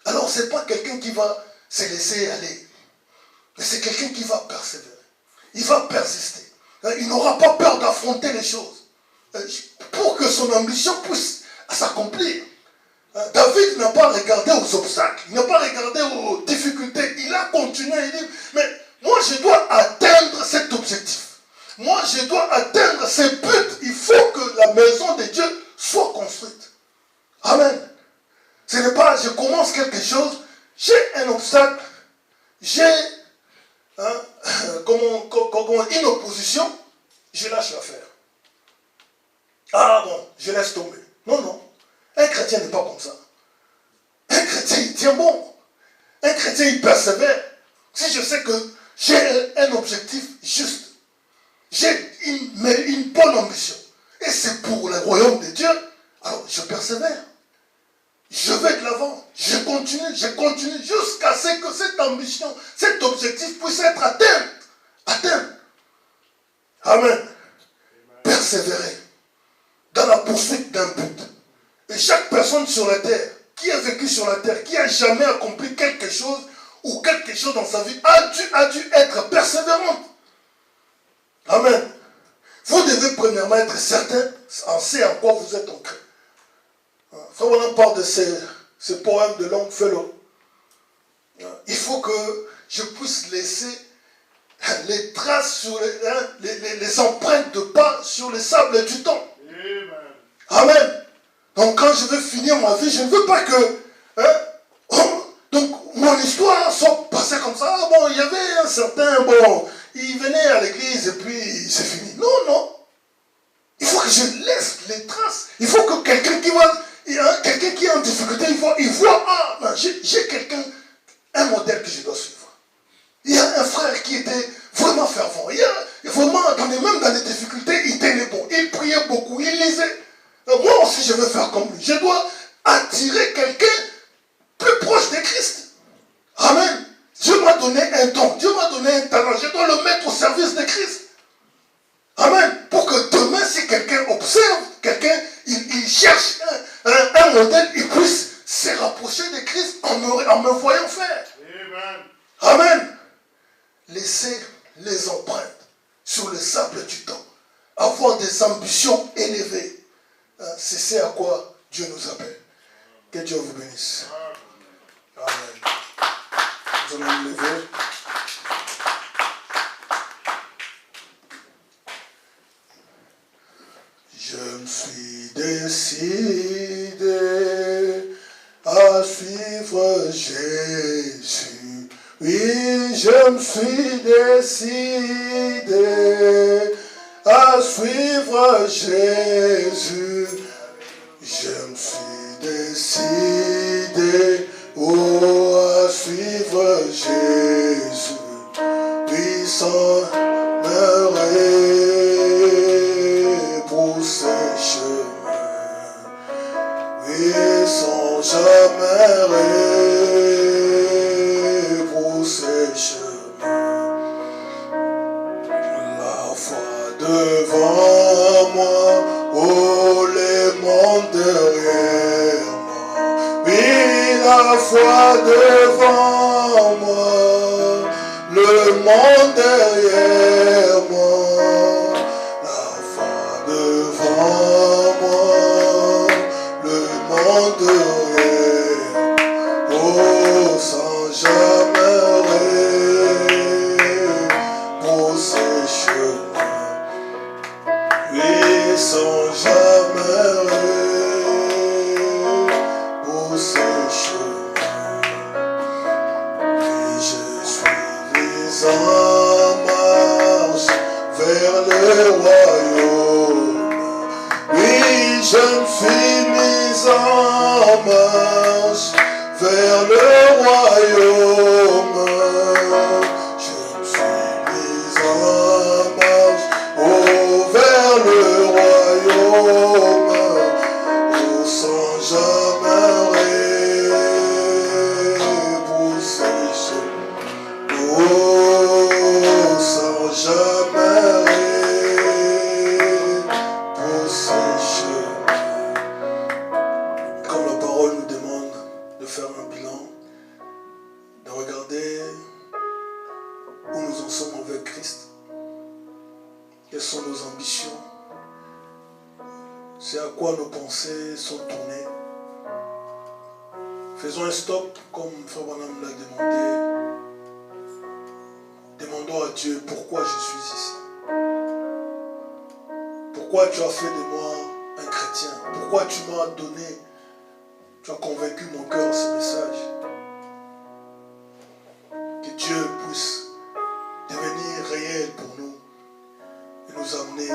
Alors ce n'est pas quelqu'un qui va se laisser aller, mais c'est quelqu'un qui va persévérer. Il va persister. Il n'aura pas peur d'affronter les choses pour que son ambition puisse s'accomplir. David n'a pas regardé aux obstacles, il n'a pas regardé aux difficultés, il a continué, il dit, mais moi je dois atteindre cet objectif. Moi je dois atteindre ce but. Il faut que la maison de Dieu soit construite. Amen. Ce n'est pas, je commence quelque chose, j'ai un obstacle, j'ai une opposition, je lâche l'affaire. Ah bon, je laisse tomber. Non, non. Un chrétien n'est pas comme ça. Un chrétien, il tient bon. Un chrétien, il persévère. Si je sais que j'ai un objectif juste, j'ai une bonne ambition, et c'est pour le royaume de Dieu, alors je persévère. Je vais de l'avant. Je continue jusqu'à ce que cette ambition, cet objectif puisse être atteint. Amen. Persévérer dans la poursuite d'un but. Et chaque personne sur la terre, qui a vécu sur la terre, qui n'a jamais accompli quelque chose ou quelque chose dans sa vie, a dû être persévérante. Amen. Vous devez premièrement être certain, en sait en quoi vous êtes ancré. Frère, on parle de ce poème de Longfellow. Il faut que je puisse laisser les traces sur les empreintes de pas sur les sables du temps. Amen. Donc quand je veux finir ma vie, je ne veux pas que donc mon histoire soit passée comme ça. Ah bon, il y avait un certain, il venait à l'église et puis c'est fini. Non, non. Il faut que je laisse les traces. Il faut que quelqu'un qui est en difficulté, il voit, j'ai quelqu'un, un modèle que je dois suivre. Il y a un frère qui était vraiment fervent. Il y a vraiment, même dans les difficultés, il tenait bon. Il priait beaucoup, il lisait. Moi aussi, je veux faire comme lui. Je dois attirer quelqu'un plus proche de Christ. Amen. Dieu m'a donné un don, Dieu m'a donné un talent. Je dois le mettre au service de Christ. Amen. Pour que demain, si quelqu'un observe, quelqu'un, il cherche un modèle, il puisse se rapprocher de Christ en me voyant faire. Amen. Amen. Laissez les empreintes sur le sable du temps. Avoir des ambitions élevées. C'est ce à quoi Dieu nous appelle. Que Dieu vous bénisse. Amen. Nous allons nous lever. Je me suis décidé à suivre Jésus. Oui, je me suis décidé à suivre Jésus. Je me suis décidé à suivre Jésus. Oui, sans me repousser chemin. Oui, sans jamais repousser chemin. La foi devant moi, oh foi devant moi, le monde derrière moi. La foi devant moi, le monde derrière. Oh, sans jamais pour ces chemins. Oui, sans jamais pour ces chemins. Et je suis mis en marche vers le royaume. Oui, je me suis mis en marche vers le royaume. Je me suis mis en marche, oh, vers le royaume, oh, sans jamais repousser, oh, sans jamais repousser. Comme la parole nous demande de faire un bilan, de regarder où nous en sommes avec Christ, quelles sont nos ambitions, c'est à quoi nos pensées sont tournées. Faisons un stop, comme Frère Branham l'a demandé. Demandons à Dieu pourquoi je suis ici. Pourquoi tu as fait de moi un chrétien? Pourquoi tu m'as donné, tu as convaincu mon cœur ce message? Que Dieu puisse devenir réel pour nous et nous amener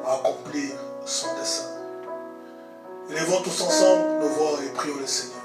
à accomplir son dessein. Élevons tous ensemble nos voix et prions le Seigneur.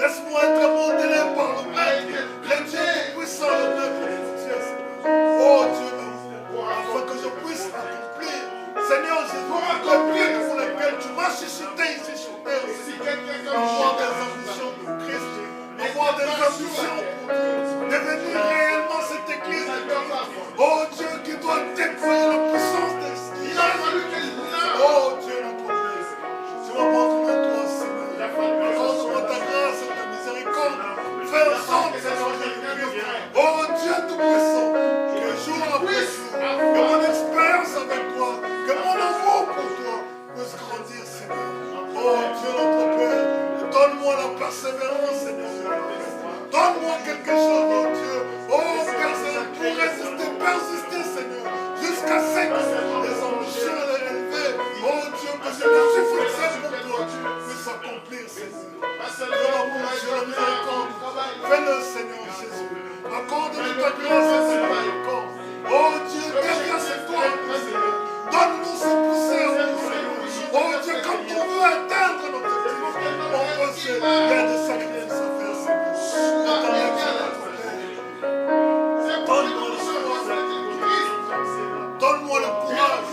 Laisse-moi être modelé par le Maître, le Dieu tout-puissant, le Maître. Oh Dieu, afin que je puisse accomplir, Seigneur Jésus. de la miséricorde. Fais-le, Seigneur Jésus. Accorde-nous ta grâce et ta miséricorde. Oh Dieu, quelle grâce est toi, Seigneur. Donne-nous ce pousser, oh Dieu, quand on veut atteindre notre objectif, on peut se faire des sacrifices à faire, Seigneur. Donne-moi le courage. Donne-moi le courage.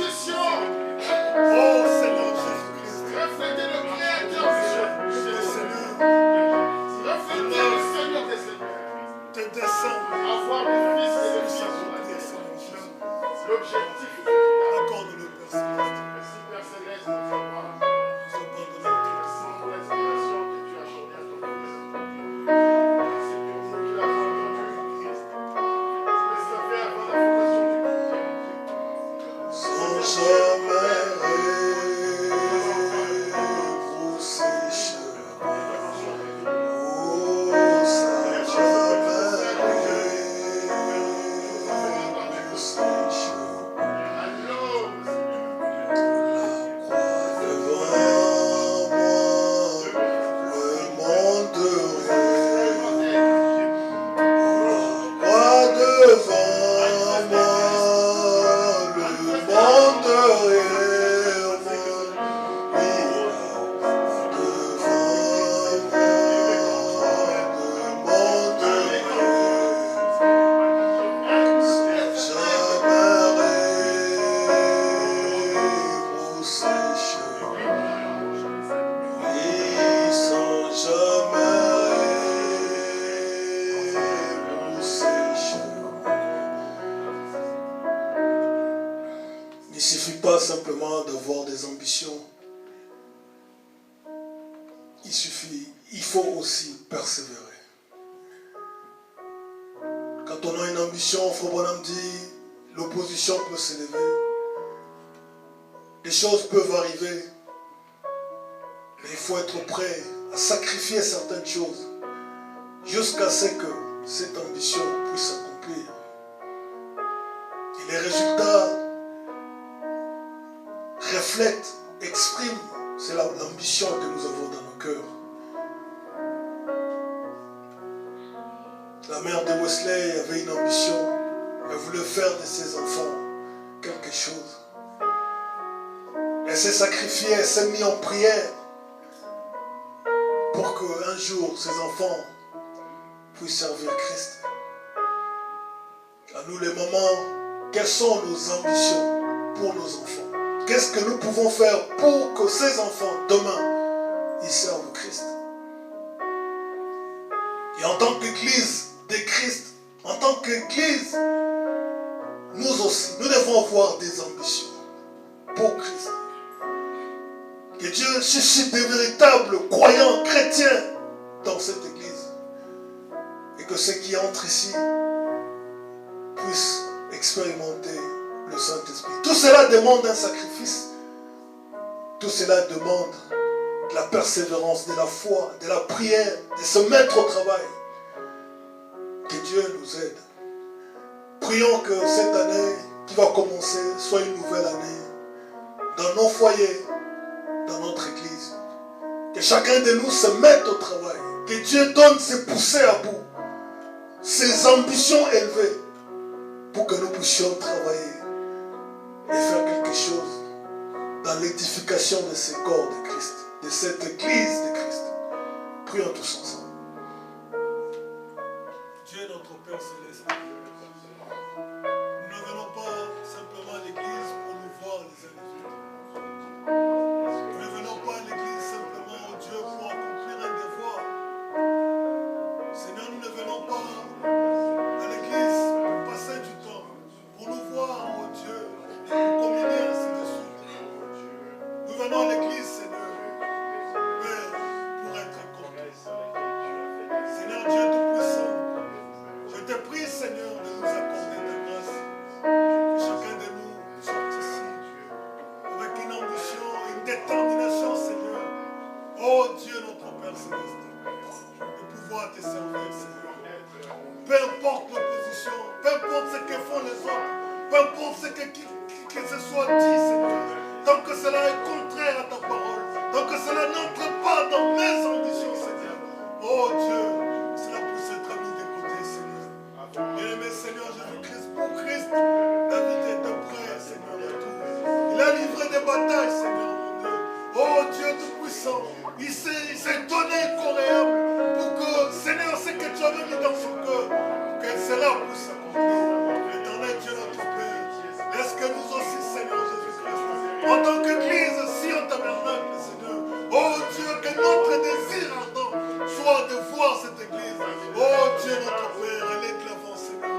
Oh Seigneur Jésus-Christ. Refléter le Créateur du Seigneur. Refléter le Seigneur des Seigneurs. Tes desseins. Avoir le Fils et le Fils. L'objectif. Accorde-le, Père Céleste. Merci, Père Céleste, notre roi. Nous abandonnons tout. Merci pour l'inspiration que tu as accordée à ton Fils. Merci pour ce que tu as entendu du Christ. Laisse le faire avant la fondation du monde. Sans jamais sécher. Oh, sans jamais sécher. Allô, Devant moi, le monde réel. Moi devant moi, le monde réel. Il ne suffit pas simplement d'avoir des ambitions. Il faut aussi persévérer. Quand on a une ambition, Frère Branham dit, l'opposition peut s'élever. Les choses peuvent arriver. Mais il faut être prêt à sacrifier certaines choses jusqu'à ce que cette ambition puisse s'accomplir. Et les résultats reflètent, expriment, c'est l'ambition que nous avons dans nos cœurs. La mère de Wesley avait une ambition, elle voulait faire de ses enfants quelque chose. Elle s'est sacrifiée, elle s'est mise en prière pour qu'un jour ses enfants puissent servir Christ. À nous les mamans, quelles sont nos ambitions pour nos enfants? Qu'est-ce que nous pouvons faire pour que ces enfants, demain, ils servent Christ? Et en tant qu'Église de Christ, en tant qu'Église, nous aussi, nous devons avoir des ambitions pour Christ. Que Dieu suscite des véritables croyants chrétiens dans cette Église. Et que ceux qui entrent ici puissent expérimenter le Saint-Esprit. Tout cela demande un sacrifice. Tout cela demande de la persévérance, de la foi, de la prière, de se mettre au travail. Que Dieu nous aide. Prions que cette année qui va commencer soit une nouvelle année dans nos foyers, dans notre Église. Que chacun de nous se mette au travail. Que Dieu donne ses poussées à bout, ses ambitions élevées, pour que nous puissions travailler et faire quelque chose dans l'édification de ce corps de Christ, de cette Église de Christ. Prions tous ensemble. Dieu notre Père Céleste, nous ne venons pas simplement à l'église pour nous voir les uns les autres. Nous ne venons pas à l'église simplement, oh Dieu, pour accomplir un devoir. Seigneur, nous ne venons pas à l'église pour passer du temps, pour nous voir, oh Dieu, pour communier ainsi de suite. Nous venons à l'église, Seigneur, Père, pour être content. Seigneur Dieu Tout-Puissant, je te prie, Seigneur, de nous accorder ta grâce. Que chacun de nous soit ici avec une ambition, une détermination, Seigneur. Oh Dieu, notre Père Céleste, de pouvoir te servir, Seigneur. Peu importe l'opposition, peu importe ce que font les autres, peu importe ce que ce soit dit, Seigneur. Tant que cela est contraire à ta parole, tant que cela n'entre pas dans mes ambitions, Seigneur. Oh Oh Dieu, cela puisse être mis de côté, Seigneur. Bien-aimé Seigneur Jésus-Christ, pour Christ, David était prêt, Seigneur, à tout. Il a livré des batailles, Seigneur, mon Dieu. Oh Dieu Tout-Puissant, il s'est donné corps et âme pour que, Seigneur, ce que tu avais mis dans son cœur, que cela puisse s'accomplir. Éternel Dieu, notre Père, est-ce que nous aussi, Seigneur Jésus-Christ, en tant qu'Église, si en tabernacle, Seigneur, oh Dieu, que notre désir ardent soit de voir cette Église, oh Dieu, notre Père, elle est de l'avant, Seigneur.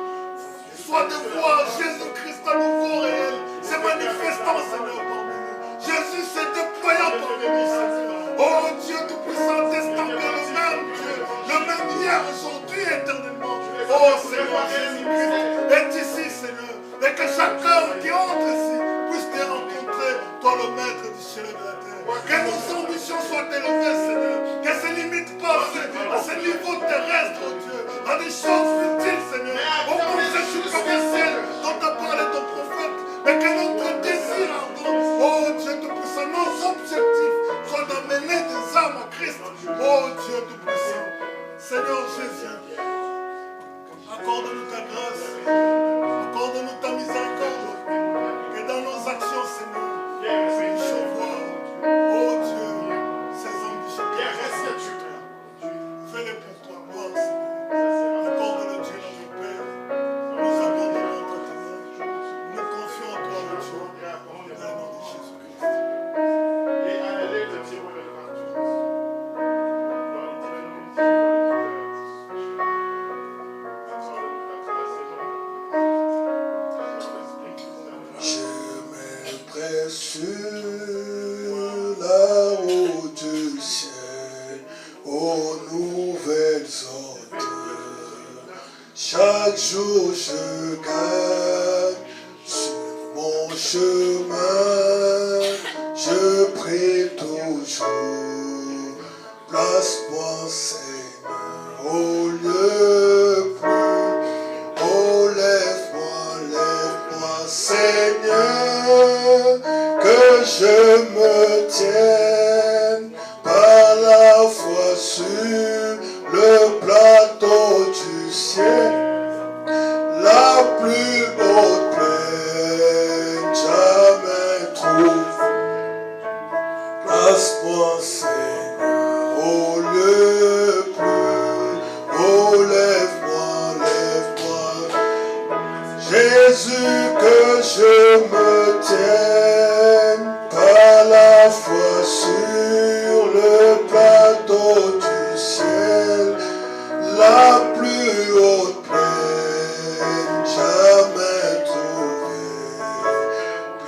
Soit de voir Jésus-Christ à nouveau réel, se manifestant, Seigneur, parmi nous. Jésus se déployant parmi nous, Seigneur. Oh Dieu Tout-Puissant, d'estamper le même Dieu, le même hier, aujourd'hui, éternellement. Oh Seigneur, Jésus-Christ est ici, Seigneur. Et que chacun qui entre ici puisse te rencontrer, toi le maître du ciel et de la terre. Que nos ambitions soient élevées, Seigneur. Qu'elles ne se limitent pas à ce niveau terrestre, oh Dieu, dans des choses futiles, Seigneur. Au fond, c'est superficiel dont a parlé ton prophète. Mais que notre désir ardent, oh Dieu Tout-Puissant, nos objectifs soient d'amener des âmes à Christ. Oh Dieu Tout-Puissant. Seigneur Jésus, accorde-nous ta grâce. Accorde-nous ta miséricorde. Que dans nos actions, Seigneur, nous puissions voir, oh Dieu, ces ambitions. Fais-les pour toi, gloire, Seigneur. Accorde-le, Dieu, notre Père. Nous abandonnons entre tes mains. Nous confions en toi, oh Dieu, dans le nom de Jésus-Christ. Et allez le dire au J'aimerais sur la haute du ciel, aux nouvelles hôtes. Chaque jour je gagne sur mon chemin, je prie toujours. Place-moi, Seigneur, au lieu plus. Oh, lève-moi, Seigneur, que je me tienne par la foi sur le plateau du ciel, la plus haute plaine jamais trouve. Place-moi, Seigneur, au lieu plus. Oh, lève-moi, Jésus, que je me tienne par la foi sur le plateau du ciel, la plus haute plaine jamais trouvée.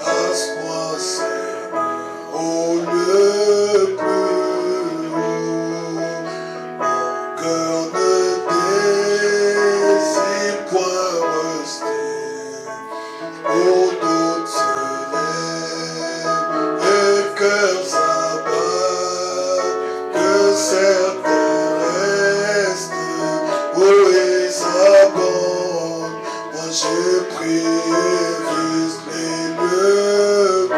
Place-moi, Seigneur, au lieu plus haut. Mon cœur ne désire point rester au-dos de ce lèvres, le cœur s'abat, que certains restent, où ils abondent. Moi je prie et vise les lieux.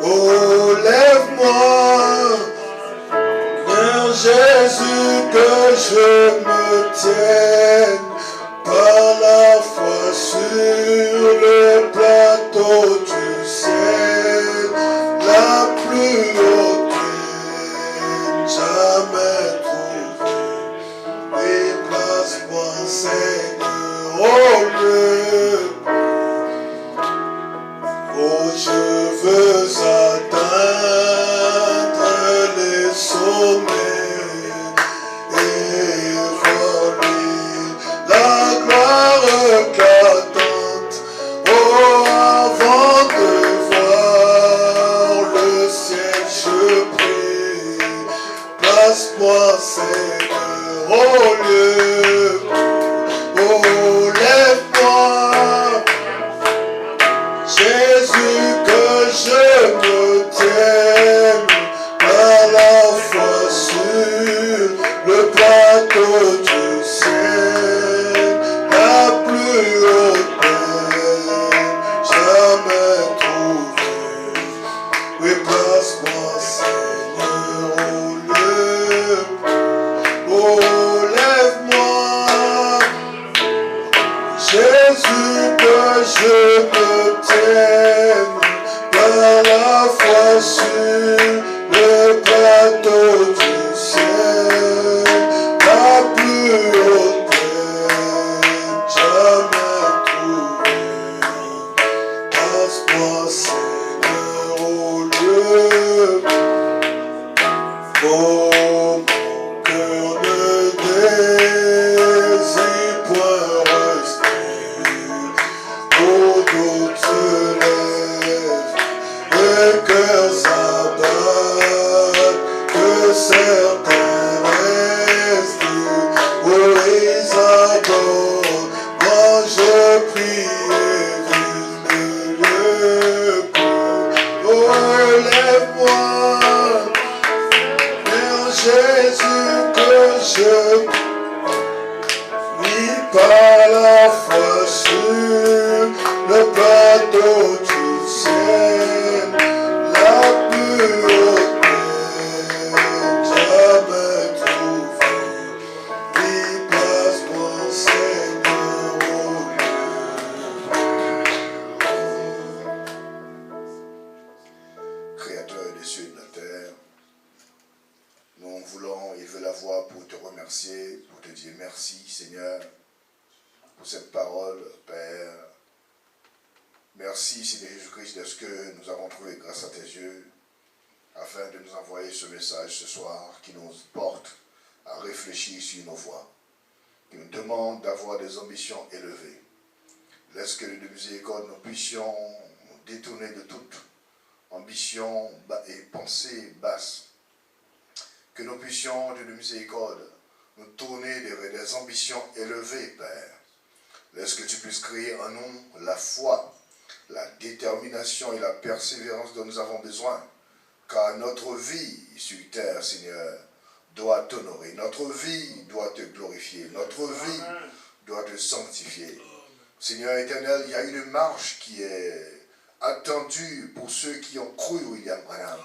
Oh, lève-moi, Seigneur Jésus, que je me tienne par la foi sur le plateau du ciel, la plus haute plaine jamais trouvée. Et place-moi, Seigneur, au lieu. Oh, je veux atteindre les sommets et voir la gloire éclatante. Oh, avant de voir le ciel, je prie. Place-moi, Seigneur, au lieu. Oh, lève-moi, Jésus, que je me tienne par la foi sur le plateau du ciel, la plus haute peine jamais trouvée. Passe-moi, Seigneur, au lieu, oh, mon cœur ne désire point rester, oh, doute se lève, le cœur s'abat, que certains restent, oh, les abordent, moi je prie et vise le coup, oh, lève-moi, Jésus, que je vis par la foi sur le plateau du ciel, la plus haute peine jamais trouvée. Vis, passe-moi, Seigneur, au lieu. Créateur des cieux et de la terre, nous voulons élever la voix pour te remercier, pour te dire merci, Seigneur, pour cette parole, Père. Merci, Seigneur Jésus-Christ, de ce que nous avons trouvé grâce à tes yeux, afin de nous envoyer ce message ce soir qui nous porte à réfléchir sur nos voies, qui nous demande d'avoir des ambitions élevées. Laisse que de miséricorde nous puissions nous détourner de toute ambition et pensée basse. Que nous puissions, Dieu de miséricorde, nous tourner vers des ambitions élevées, Père. Laisse que tu puisses créer en nous la foi, la détermination et la persévérance dont nous avons besoin. Car notre vie sur terre, Seigneur, doit t'honorer. Notre vie doit te glorifier. Notre vie doit te sanctifier. Seigneur éternel, il y a une marche qui est attendue pour ceux qui ont cru William Branham.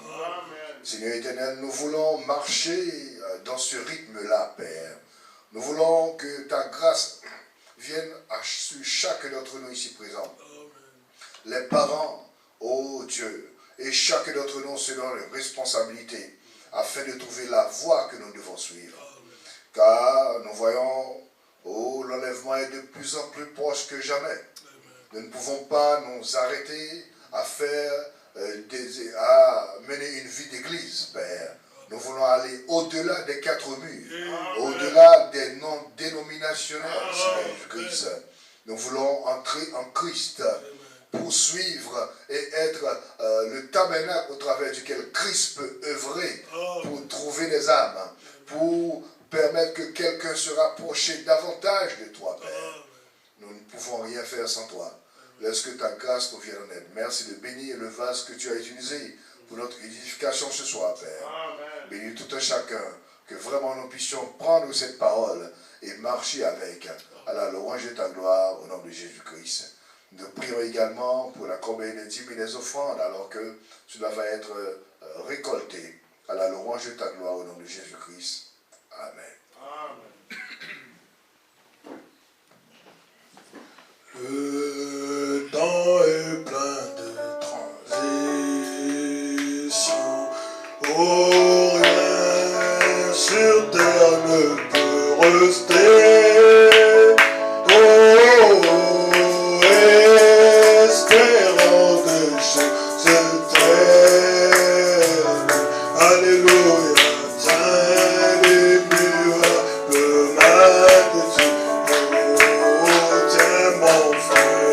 Seigneur éternel, nous voulons marcher dans ce rythme-là, Père. Nous voulons que ta grâce vienne sur chacun d'entre nous ici présents. Les parents, ô Dieu, et chacun d'entre nous selon leurs responsabilités, afin de trouver la voie que nous devons suivre. Car nous voyons, oh, l'enlèvement est de plus en plus proche que jamais. Nous ne pouvons pas nous arrêter à faire à mener une vie d'église, Père. Nous voulons aller au-delà des quatre murs, au-delà des noms dénominationnels, Seigneur Jésus-Christ. Nous voulons entrer en Christ, poursuivre et être le tabernacle au travers duquel Christ peut œuvrer pour trouver des âmes, pour permettre que quelqu'un se rapproche davantage de toi, Père. Nous ne pouvons rien faire sans toi. Laisse que ta grâce nous vienne en aide. Merci de bénir le vase que tu as utilisé pour notre édification ce soir, Père. Amen. Bénis tout un chacun, que vraiment nous puissions prendre cette parole et marcher avec, à la louange de ta gloire, au nom de Jésus-Christ. Nous prions également pour la corbeille des dîmes et des offrandes, alors que cela va être récolté, à la louange de ta gloire, au nom de Jésus-Christ. Amen. Amen. Le temps est plein de transitions, oh, rien sur terre ne peut rester, oh, espérant de choses éternelles, alléluia, tiens les murs, le mal de Dieu. Mon frère,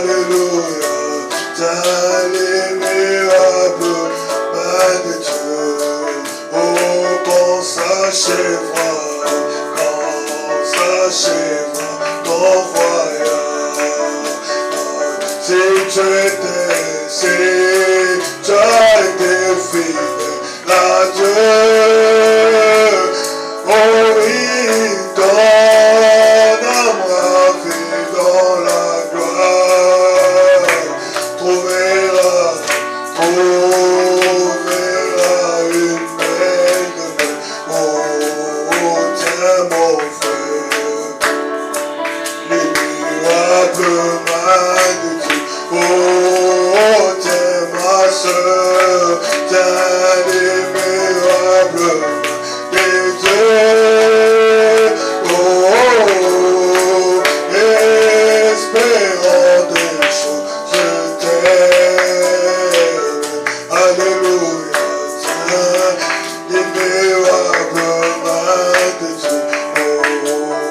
Alléluia, t'as l'immuable main de Dieu. Oh, quand s'achèvera ton voyage. Si tu as été fidèle à Dieu, oh oui, donne à ma vie dans la gloire. Trouvera une belle demeure. Oh, tiens mon frère, l'immuable main de Dieu. Oh, tiens ma soeur, tiens l'immuable main de Dieu. Oh, espérant des choses éternelles. Alléluia, tiens l'immuable main de Dieu.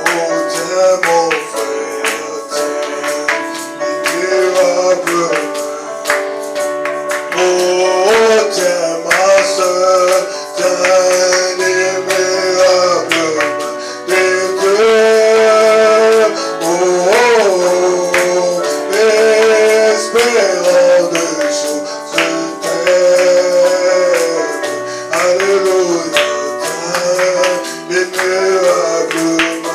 Oh, tiens mon frère, tiens l'immuable main. Oh, tiens ma soeur, tiens l'immuable main de Dieu. Oh, espérant des choses éternelles. Alléluia, tiens l'immuable main